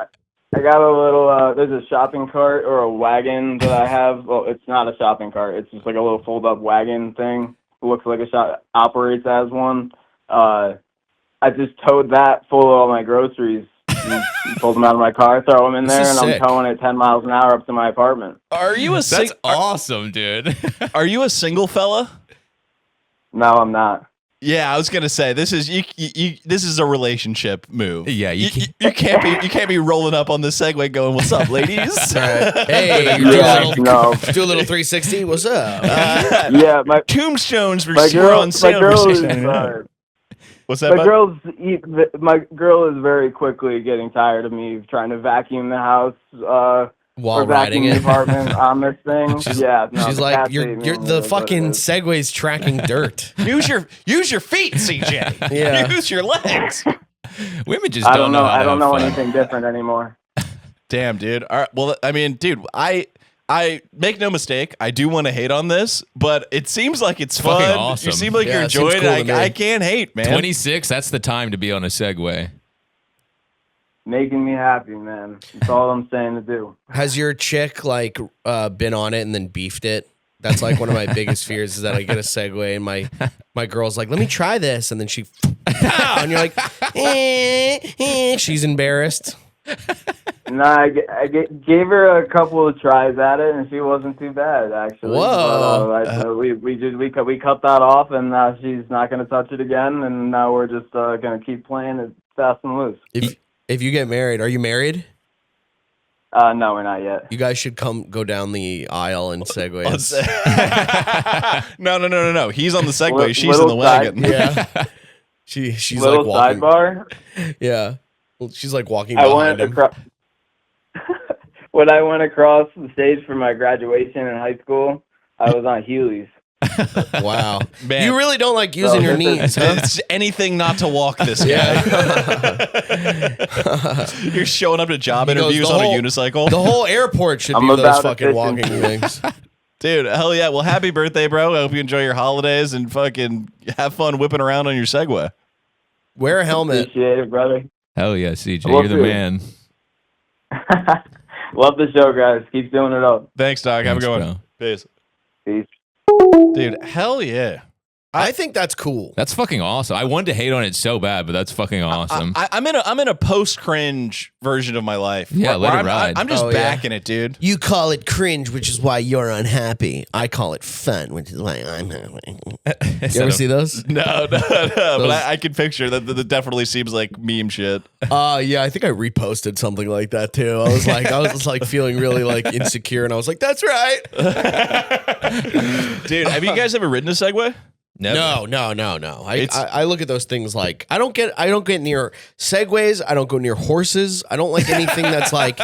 There's a shopping cart or a wagon that I have. Well, it's not a shopping cart. It's just like a little fold-up wagon thing looks like a shop, operates as one. I just towed that full of all my groceries. Pulled them out of my car, throw them in there, and sick. I'm towing it 10 miles an hour up to my apartment. Are you a That's awesome, dude. Are you a single fella? No, I'm not. Yeah, I was gonna say this is this is a relationship move. Yeah, you you can't be rolling up on the Segway going, "What's up, ladies?" Hey, Yeah, no. do a little 360. What's up? Yeah, my Tombstones were my girl, on sale my for girl is $6.99. What's that? Bud? my girl is very quickly getting tired of me trying to vacuum the house While or riding vacuum the it. apartment on this thing. She's the like, cats you're hate me the but fucking Segway's tracking dirt. Use your feet, CJ. Yeah. Use your legs. Women just I don't know. how to I don't have know fun. anything different anymore. Damn, dude. All right, well, I mean, dude, I make no mistake. I do want to hate on this, but it seems like it's Fucking fun. awesome. You seem like Yeah, you're it seems enjoying cool to it. me. I can't hate, man. 26, that's the time to be on a Segway. Making me happy, man. That's all I'm saying to do. Has your chick like been on it and then beefed it? That's like one of my biggest fears is that I get a Segway and my girl's like, let me try this, and then she and you're like, she's embarrassed. No, I gave her a couple of tries at it, and she wasn't too bad actually. Whoa. But, we cut that off, and now she's not going to touch it again, and now we're just going to keep playing it fast and loose. If you get married, are you married? No, we're not yet. You guys should go down the aisle in Segways. No. He's on the Segway. She's in Little the wagon. Yeah. She's Little like walking. sidebar. Yeah. Well, she's like walking I behind went him. across when I went across the stage for my graduation in high school. I was on Heelys. Wow. Man. You really don't like using your knees, huh? It's anything not to walk this guy. You're showing up to job He goes, interviews "The on a whole- unicycle. The whole airport should I'm be those about fucking efficiency. walking things. Dude, hell yeah. Well, happy birthday, bro. I hope you enjoy your holidays and fucking have fun whipping around on your Segway. Wear a helmet. Appreciate it, brother. Hell yeah, CJ, Love you're the you. man. Love the show, guys. Keep doing it up. Thanks, Doc. Have a Thanks, good bro. one. Peace. Peace. Dude, hell yeah. I think that's cool. That's fucking awesome. I wanted to hate on it so bad, but that's fucking awesome. I'm in a post cringe version of my life. Yeah, let it I'm, ride. I'm just Oh, yeah. backing it, dude. You call it cringe, which is why you're unhappy. I call it fun, which is why I'm happy. You ever see those? No. But I can picture that. That definitely seems like meme shit. Yeah, I think I reposted something like that too. I was like feeling really like insecure, and I was like, "That's right." Dude, have you guys ever ridden a Segway? Never. No. I look at those things like I don't get near Segways. I don't go near horses. I don't like anything that's like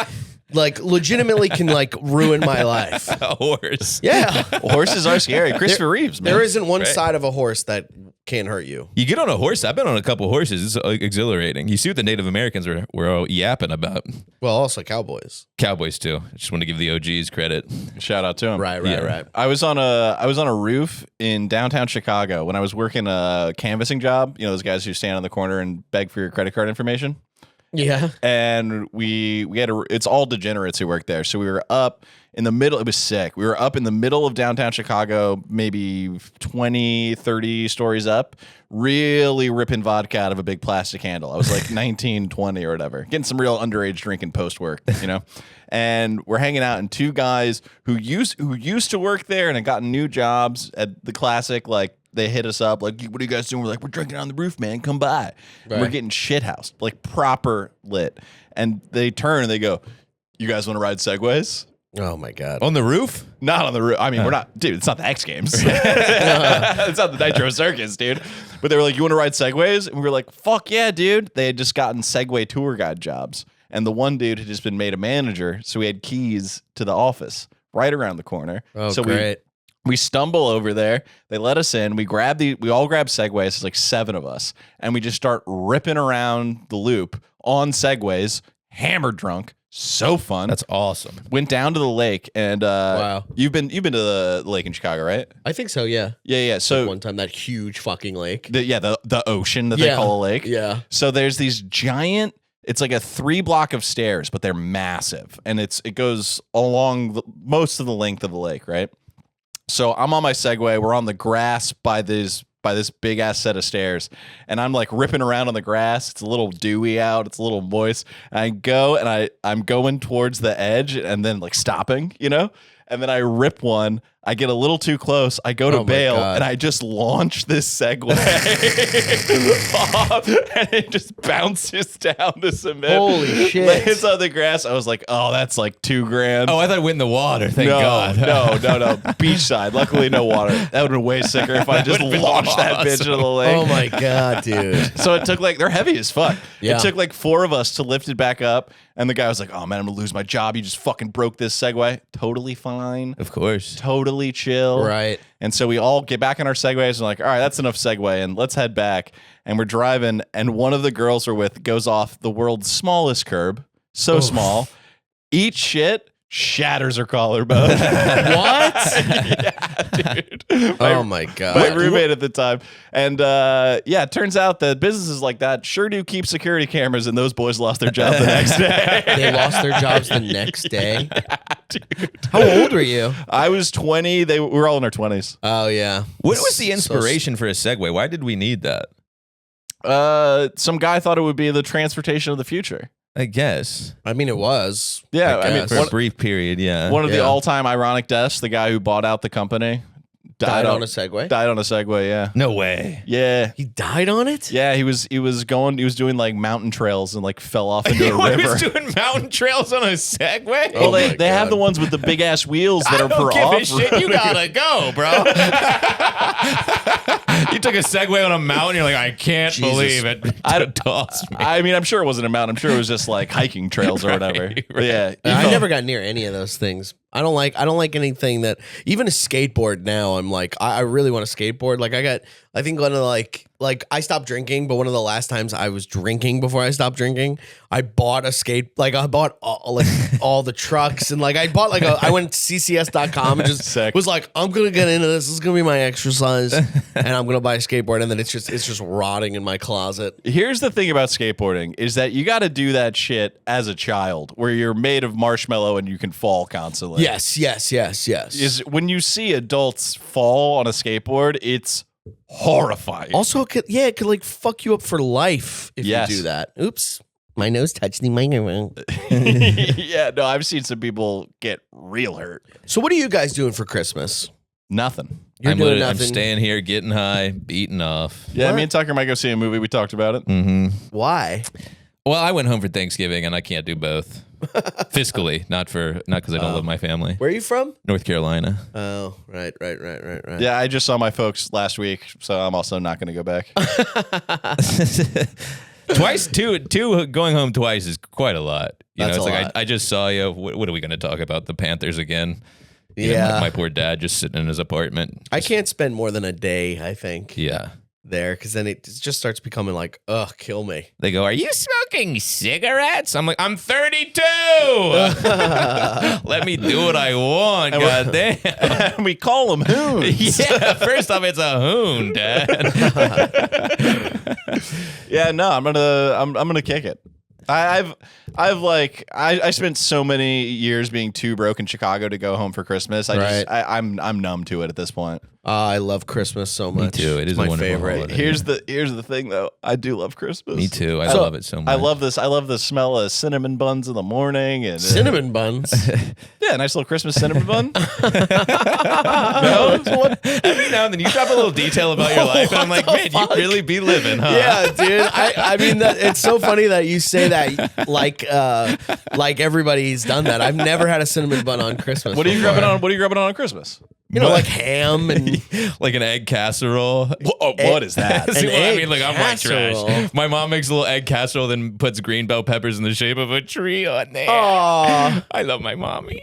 legitimately can like ruin my life. A horse. Yeah, Horses are scary. Christopher Reeves, man. there isn't one Right. side of a horse that can't hurt you. You get on a horse. I've been on a couple horses. It's exhilarating. You see what the Native Americans were all yapping about. Well, also cowboys. Cowboys too. I just want to give the OGs credit. Shout out to him. Right. Yeah. I was on a roof in downtown Chicago when I was working a canvassing job. You know, those guys who stand on the corner and beg for your credit card information. Yeah. And we had it's all degenerates who work there. So we were up in the middle. It was sick. We were up in the middle of downtown Chicago, maybe 20, 30 stories up, really ripping vodka out of a big plastic handle. I was like 19, 20 or whatever, getting some real underage drinking post work, you know? And we're hanging out, and two guys who used to work there and had gotten new jobs at the Classic, like, they hit us up like, "What are you guys doing?" We're like, "We're drinking on the roof, man. Come by." And we're getting shithoused, like proper lit. And they turn and they go, "You guys want to ride Segways?" Oh my god. On the roof? Not on the roof. I mean, we're not, dude. It's not the X Games. It's not the Nitro Circus, dude. But they were like, "You want to ride Segways?" And we were like, "Fuck yeah, dude!" They had just gotten Segway tour guide jobs, and the one dude had just been made a manager, so we had keys to the office right around the corner. Oh, so great. We stumble over there. They let us in. We all grab Segways. It's like 7 of us, and we just start ripping around the loop on Segways, hammered drunk. So fun. That's awesome. Went down to the lake, and Wow. You've been to the lake in Chicago, right? I think so. Yeah. Yeah. So One time, that huge fucking lake. the ocean that they Yeah. call a lake. Yeah. So there's these giant. It's like a 3 block of stairs, but they're massive, and it goes along most of the length of the lake, right? So I'm on my Segway. We're on the grass by this big ass set of stairs, and I'm like ripping around on the grass. It's a little dewy out. It's a little moist. And I go and I'm going towards the edge, and then like stopping, and then I rip one. I get a little too close. I go to bail, and I just launch this Segway off, and it just bounces down the cement. Holy shit. Lands on the grass. I was like, oh, that's like $2,000. Oh, I thought it went in the water. Thank God. No. Beachside. Luckily, no water. That would have been way sicker if I just launched that bitch into the lake. Oh my God, dude. So it took they're heavy as fuck. Yeah. It took like 4 of us to lift it back up. And the guy was like, oh man, I'm going to lose my job. You just fucking broke this Segway. Totally fine. Of course. Totally chill. Right. And so we all get back in our Segways and like, all right, that's enough Segway, and let's head back. And we're driving, and one of the girls we're with goes off the world's smallest curb. So small. Eats shit. Shatters her collarbone. What? Yeah, dude. Oh my God. My roommate at the time. And it turns out that businesses like that sure do keep security cameras, and those boys lost their job the next day. They lost their jobs the next day? Yeah, dude. How old were you? I was 20. We were all in our 20s. Oh, yeah. What was the inspiration for a Segway? Why did we need that? Some guy thought it would be the transportation of the future. I guess. I mean, it was. Yeah, I I mean, guess. For a brief period, yeah. one of the Yeah. all-time ironic deaths, the guy who bought out the company, Died on a Segway? Died on a Segway, yeah. No way. Yeah. He died on it? Yeah, he was doing like mountain trails and like fell off into a He river. was doing mountain trails on a Segway? Oh Well, my they have God. the ones with the big ass wheels that I are don't for give a off. shit. You gotta go, bro. You took a Segway on a mountain. You're like, I can't Jesus. believe it. It tossed me. I mean, I'm sure it wasn't a mountain. I'm sure it was just like hiking trails or whatever. Right. But yeah, I never got near any of those things. I don't like anything that, even a skateboard now, I'm like, I really want a skateboard. Like I think one of like I stopped drinking, but one of the last times I was drinking before I stopped drinking, I bought I bought all the trucks, and like I bought I went to ccs.com and just Sick. was like, I'm going to get into this. This is going to be my exercise, and I'm going to buy a skateboard, and then it's just rotting in my closet. Here's the thing about skateboarding is that you got to do that shit as a child where you're made of marshmallow and you can fall constantly. Yes. Is when you see adults fall on a skateboard, it's horrifying. Also, it could like fuck you up for life if Yes. you do that. Oops, my nose touched the microphone. Yeah, no, I've seen some people get real hurt. So, what are you guys doing for Christmas? Nothing. You're doing I'm nothing. staying here, getting high, beating off. Yeah, What? me and Tucker might go see a movie. We talked about it. Mm-hmm. Why? Well, I went home for Thanksgiving, and I can't do both. Fiscally, not because I don't love my family. Where are you from? North Carolina. Oh, right. Yeah, I just saw my folks last week, so I'm also not going to go back. Twice, two going home twice is quite a lot. That's it's a like lot. I just saw you. What are we going to talk about? The Panthers again? Yeah. My poor dad just sitting in his apartment. I can't spend more than a day, I think, Yeah. there, because then it just starts becoming like, ugh, kill me. They go, "Are you smoking cigarettes?" I'm like, "I'm 32. Let me do what I want." Goddamn. And we call them hoons. Yeah. First off, it's a hoon, Dad. Yeah, no, I'm gonna kick it. I spent so many years being too broke in Chicago to go home for Christmas. I'm numb to it at this point. I love Christmas so much. too. It is It's a my wonderful favorite. holiday. Here's the thing though. I do love Christmas. Me too. I So, love it so much. I love this. I love the smell of cinnamon buns in the morning and Cinnamon buns. Yeah, nice little Christmas cinnamon bun. No? Every now and then you drop a little detail about your life, and I'm like, man, you really be living, huh? Yeah, dude. I mean, it's so funny that you say that like everybody's done that. I've never had a cinnamon bun on Christmas. What are you before. grubbing on? What are you grubbing on Christmas? You know, like ham and Like an egg casserole. What is that? See An what I egg mean? Like, I'm white casserole. trash. My mom makes a little egg casserole, then puts green bell peppers in the shape of a tree on there. Aw. I love my mommy.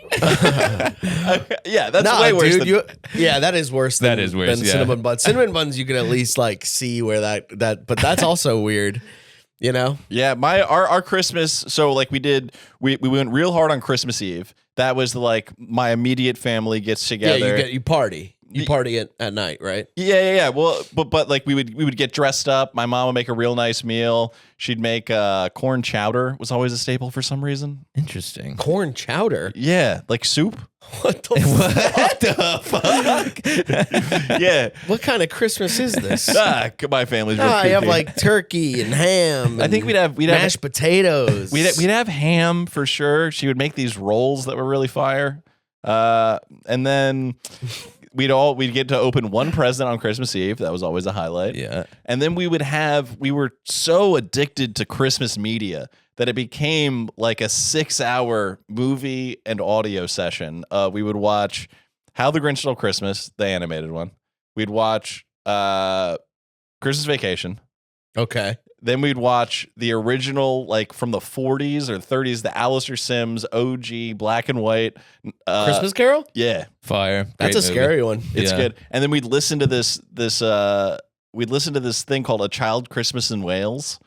Yeah, that's Nah, way worse dude. than Yeah, that is worse. That is worse, than yeah. cinnamon buns. Cinnamon buns, you can at least like see where that. But that's also weird. You know. Yeah, our Christmas. So like we went real hard on Christmas Eve. That was like my immediate family gets Yeah, together. you party. You party at night, right? Yeah. Well, but like we would get dressed up. My mom would make a real nice meal. She'd make corn chowder. Was always a staple for some reason. Interesting. Corn chowder. Yeah, like soup. What the fuck? Yeah. What kind of Christmas is this? My family's real You have kooky. like turkey and ham. I think we'd have mashed potatoes. We'd have ham for sure. She would make these rolls that were really fire. And then we'd get to open one present on Christmas Eve. That was always a highlight. Yeah. And then we were so addicted to Christmas media that it became like a 6-hour movie and audio session. We would watch How the Grinch Stole Christmas, the animated one. We'd watch Christmas Vacation. Okay. Then we'd watch the original, like from the 40s or 30s, the Alistair Sims OG black and white Christmas Carol? Yeah, Fire. That's Great a movie. scary one. it's Yeah. good. And then we'd listen to this thing called A Child Christmas in Wales.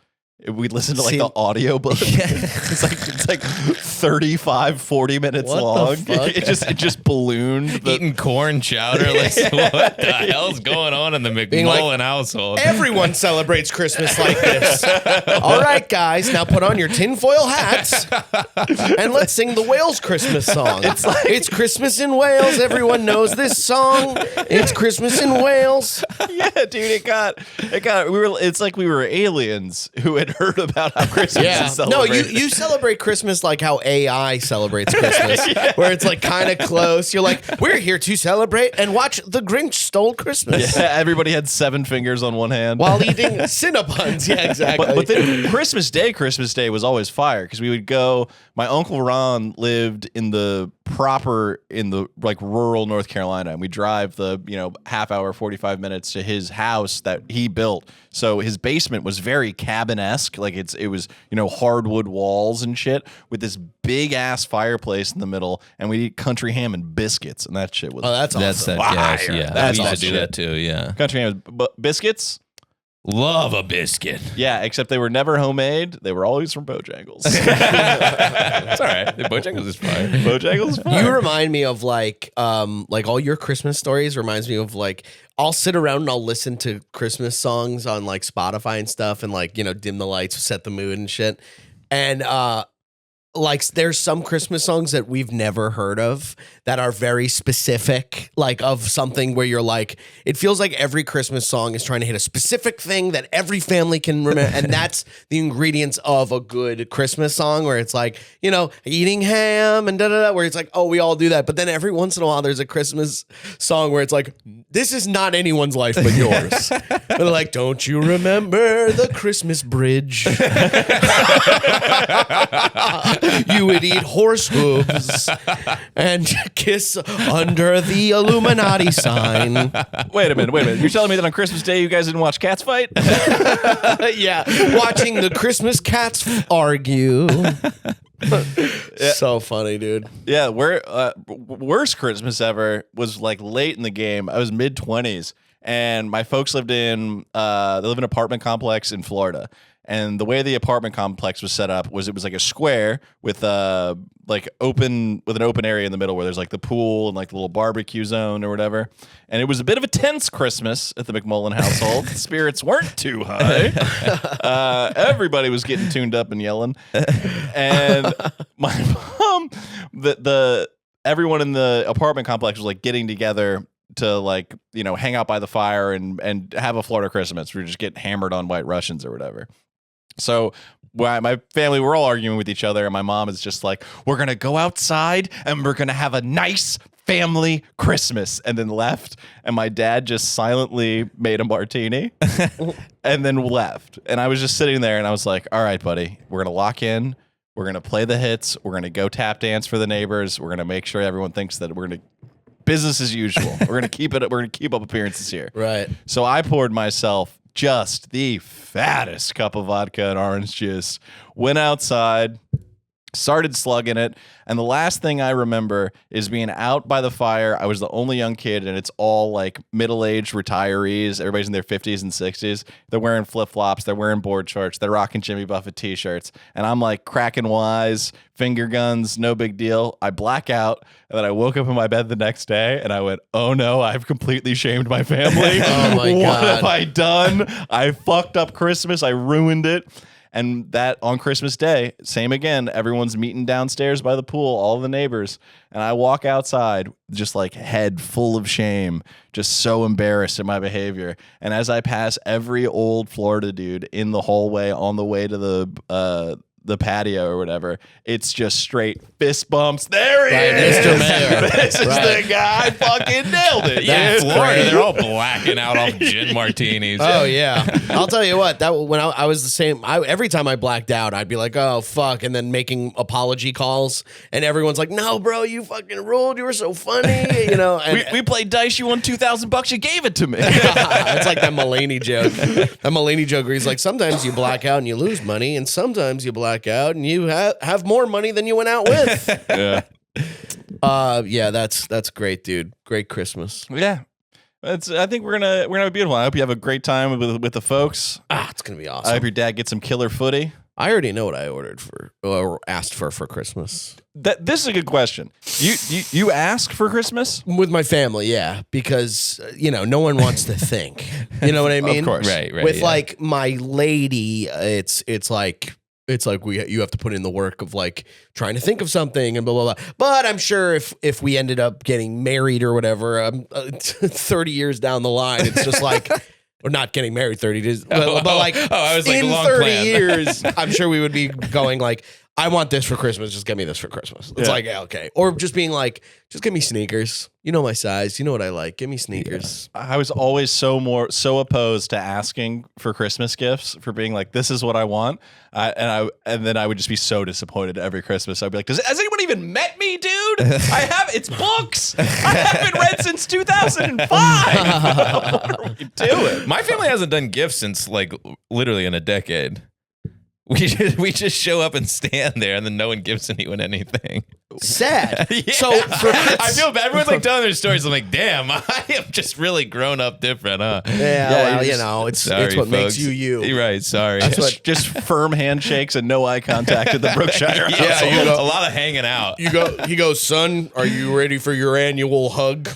We'd listen to like See- the audio book. It's like 35, 40 minutes What the long. fuck? It just ballooned. Eating corn chowder. Like, what the hell's going on in the McMullen household? Everyone celebrates Christmas like this. All right, guys, now put on your tinfoil hats and let's sing the Wales Christmas song. It's Christmas in Wales. Everyone knows this song. It's Christmas in Wales. Yeah, dude, it's like we were aliens who had heard about how Christmas is No, celebrated. you celebrate Christmas like how AI celebrates Christmas, where it's like kind of close. You're like, we're here to celebrate and watch The Grinch Stole Christmas Yeah, everybody had 7 fingers on one hand. while eating Cinnabons. Yeah, exactly. But then Christmas Day was always fire because we would go. My Uncle Ron lived in the like rural North Carolina, and we drive the half hour, 45 minutes to his house that he built. So his basement was very cabin-esque, like it was hardwood walls and shit with this big ass fireplace in the middle, and we'd eat country ham and biscuits, and that shit was that's awesome. That's that. Fire. Yeah. That's we used awesome to do that too. Yeah. country ham biscuits. Love a biscuit. Yeah, except they were never homemade. They were always from Bojangles. It's all right. The Bojangles is fine. Bojangles is fire. You remind me of like all your Christmas stories reminds me of like I'll sit around and I'll listen to Christmas songs on like Spotify and stuff and like dim the lights, set the mood and shit. And like there's some Christmas songs that we've never heard of that are very specific, like of something where you're like, it feels like every Christmas song is trying to hit a specific thing that every family can remember. And that's the ingredients of a good Christmas song where it's like, eating ham and da-da-da, where it's like, oh, we all do that. But then every once in a while, there's a Christmas song where it's like, this is not anyone's life but yours. They're like, don't you remember the Christmas bridge? You would eat horse hooves and kiss under the Illuminati sign. Wait a minute. You're telling me that on Christmas Day you guys didn't watch cats fight? Yeah, watching the Christmas cats argue. So funny, dude. Yeah, worst Christmas ever was like late in the game. I was mid-20s, and my folks lived in an apartment complex in Florida. And the way the apartment complex was set up was it was like a square with an open area in the middle where there's like the pool and like the little barbecue zone or whatever. And it was a bit of a tense Christmas at the McMullen household. The spirits weren't too high. Everybody was getting tuned up and yelling. And my mom, everyone in the apartment complex was like getting together to like hang out by the fire and have a Florida Christmas. We just get hammered on White Russians or whatever. So my family, we're all arguing with each other, and my mom is just like, we're going to go outside and we're going to have a nice family Christmas, and then left. And my dad just silently made a martini and then left. And I was just sitting there and I was like, all right, buddy, we're going to lock in. We're going to play the hits. We're going to go tap dance for the neighbors. We're going to make sure everyone thinks that we're going to business as usual. We're going to keep it. We're going to keep up appearances here. Right. So I poured myself just the fattest cup of vodka and orange juice, went outside, Started slugging it, and the last thing I remember is being out by the fire. I was the only young kid, and it's all like middle-aged retirees. Everybody's in their 50s and 60s. They're wearing flip-flops. They're wearing board shorts. They're rocking Jimmy Buffett t-shirts. And I'm like cracking wise, finger guns, no big deal. I black out, and then I woke up in my bed the next day, and I went, oh no, I've completely shamed my family. Oh my What God. have I done? I fucked up Christmas. I ruined it. And that on Christmas Day, same again, everyone's meeting downstairs by the pool, all the neighbors. And I walk outside just like head full of shame, just so embarrassed at my behavior. And as I pass every old Florida dude in the hallway on the way to the patio or whatever, it's just straight fist bumps. There he is. Mr. Mayor. This is the guy. I fucking nailed it. Yeah, It's Florida, great. they're all blacking out off gin martinis. Oh yeah, I'll tell you what. That when I was the same. Every time I blacked out, I'd be like, "Oh fuck," and then making apology calls, and everyone's like, "No, bro, you fucking ruled. You were so funny." You know, and, We played dice. You won $2,000. You gave it to me. it's like that Mulaney joke. That Mulaney joke where he's like, "Sometimes you black out and you lose money, and sometimes you black out and you have more money than you went out with." Yeah. Yeah, that's great, dude. Great Christmas. Yeah. I think we're gonna have a beautiful one. I hope you have a great time with the folks. It's gonna be I awesome. hope your dad gets some killer footy. I already know what I ordered for or asked for Christmas. This is a good question. You ask for Christmas? With my family, yeah, because no one wants to think. You know what I mean? Of course. Right. With yeah. like my lady, it's like you have to put in the work of like trying to think of something and blah blah blah. But I'm sure if we ended up getting married or whatever, 30 years down the line, it's just like. We're not getting married 30 days, but like I was like, in long 30 plan. years, I'm sure we would be going like, I want this for Christmas. Just get me this for Christmas. It's Yeah. like, yeah, okay. Or just being like, just give me sneakers. You know my size. You know what I like. Give me sneakers. I was always so opposed to asking for Christmas gifts, for being like, this is what I want. And then I would just be so disappointed every Christmas. I'd be like, has anyone even met me, dude? It's books. I haven't read since 2005. What are we doing? My family hasn't done gifts since like literally in a decade. We just show up and stand there, and then no one gives anyone anything. Sad. Yeah. So for I feel bad. Everyone's like telling their stories. I'm like, damn, I have just really grown up different, huh? yeah, you well, it's Sorry, what makes folks. you you. You're right. Sorry. Just firm handshakes and no eye contact at the Brookshire Yeah, household. you go- a lot of hanging out. He goes, son, are you ready for your annual hug?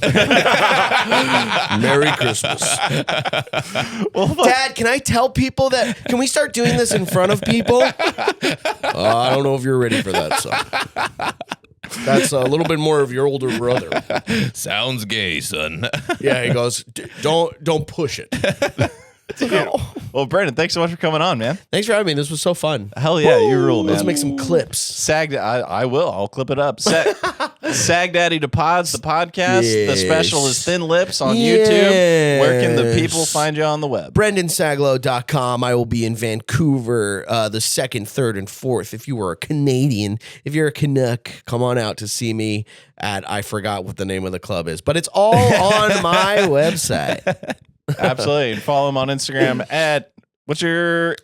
Merry Christmas. Dad, can I tell people that? Can we start doing this in front of people? I don't know if you're ready for that, son. That's a little bit more of your older brother. Sounds gay, son. Yeah, he goes, don't push it. Well, Brandon, thanks so much for coming on, man. Thanks for having me. This was so fun. Hell yeah, you rule, man. Let's make some clips. I will. I'll clip it up. Sag Daddy to Pods, the podcast. The special is Thin Lips on YouTube. Where can the people find you on the web? BrendanSagalow.com. I will be in Vancouver the 2nd, 3rd, and 4th. If you are a Canadian, if you're a Canuck, come on out to see me at, I forgot what the name of the club is, but it's all on my website. Absolutely. And follow him on Instagram at what's your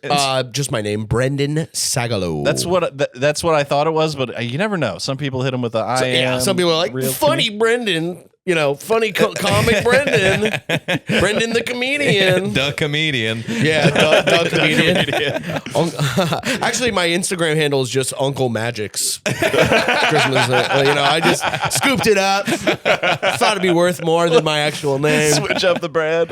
Just my name, Brendan Sagalow. that's what I thought it was, but you never know. Some people hit him with the I am. Yeah, some people are like, real funny Brendan. Funny comic Brendan. Brendan the comedian. The comedian. Yeah, the comedian. Actually, my Instagram handle is just Uncle Magic's Christmas. I just scooped it up. Thought it'd be worth more than my actual name. Switch up the brand.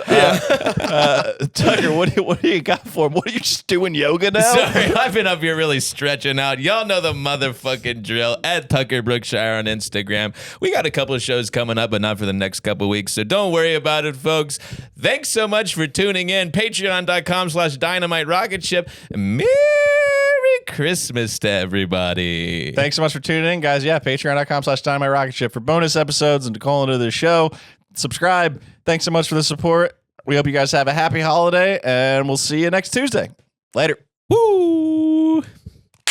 Tucker, what do you got for him? What are you just doing yoga now? Sorry, I've been up here really stretching out. Y'all know the motherfucking drill. At Tucker Brookshire on Instagram. We got a couple of shows coming up, but not for the next couple of weeks, so don't worry about it, folks. Thanks so much for tuning in. Patreon.com/Dynamite Rocketship. Merry Christmas to everybody. Thanks so much for tuning in, guys. Yeah, patreon.com/Dynamite Rocketship for bonus episodes and to call into the show. Subscribe. Thanks so much for the support. We hope you guys have a happy holiday, and we'll see you next Tuesday. Later. Woo!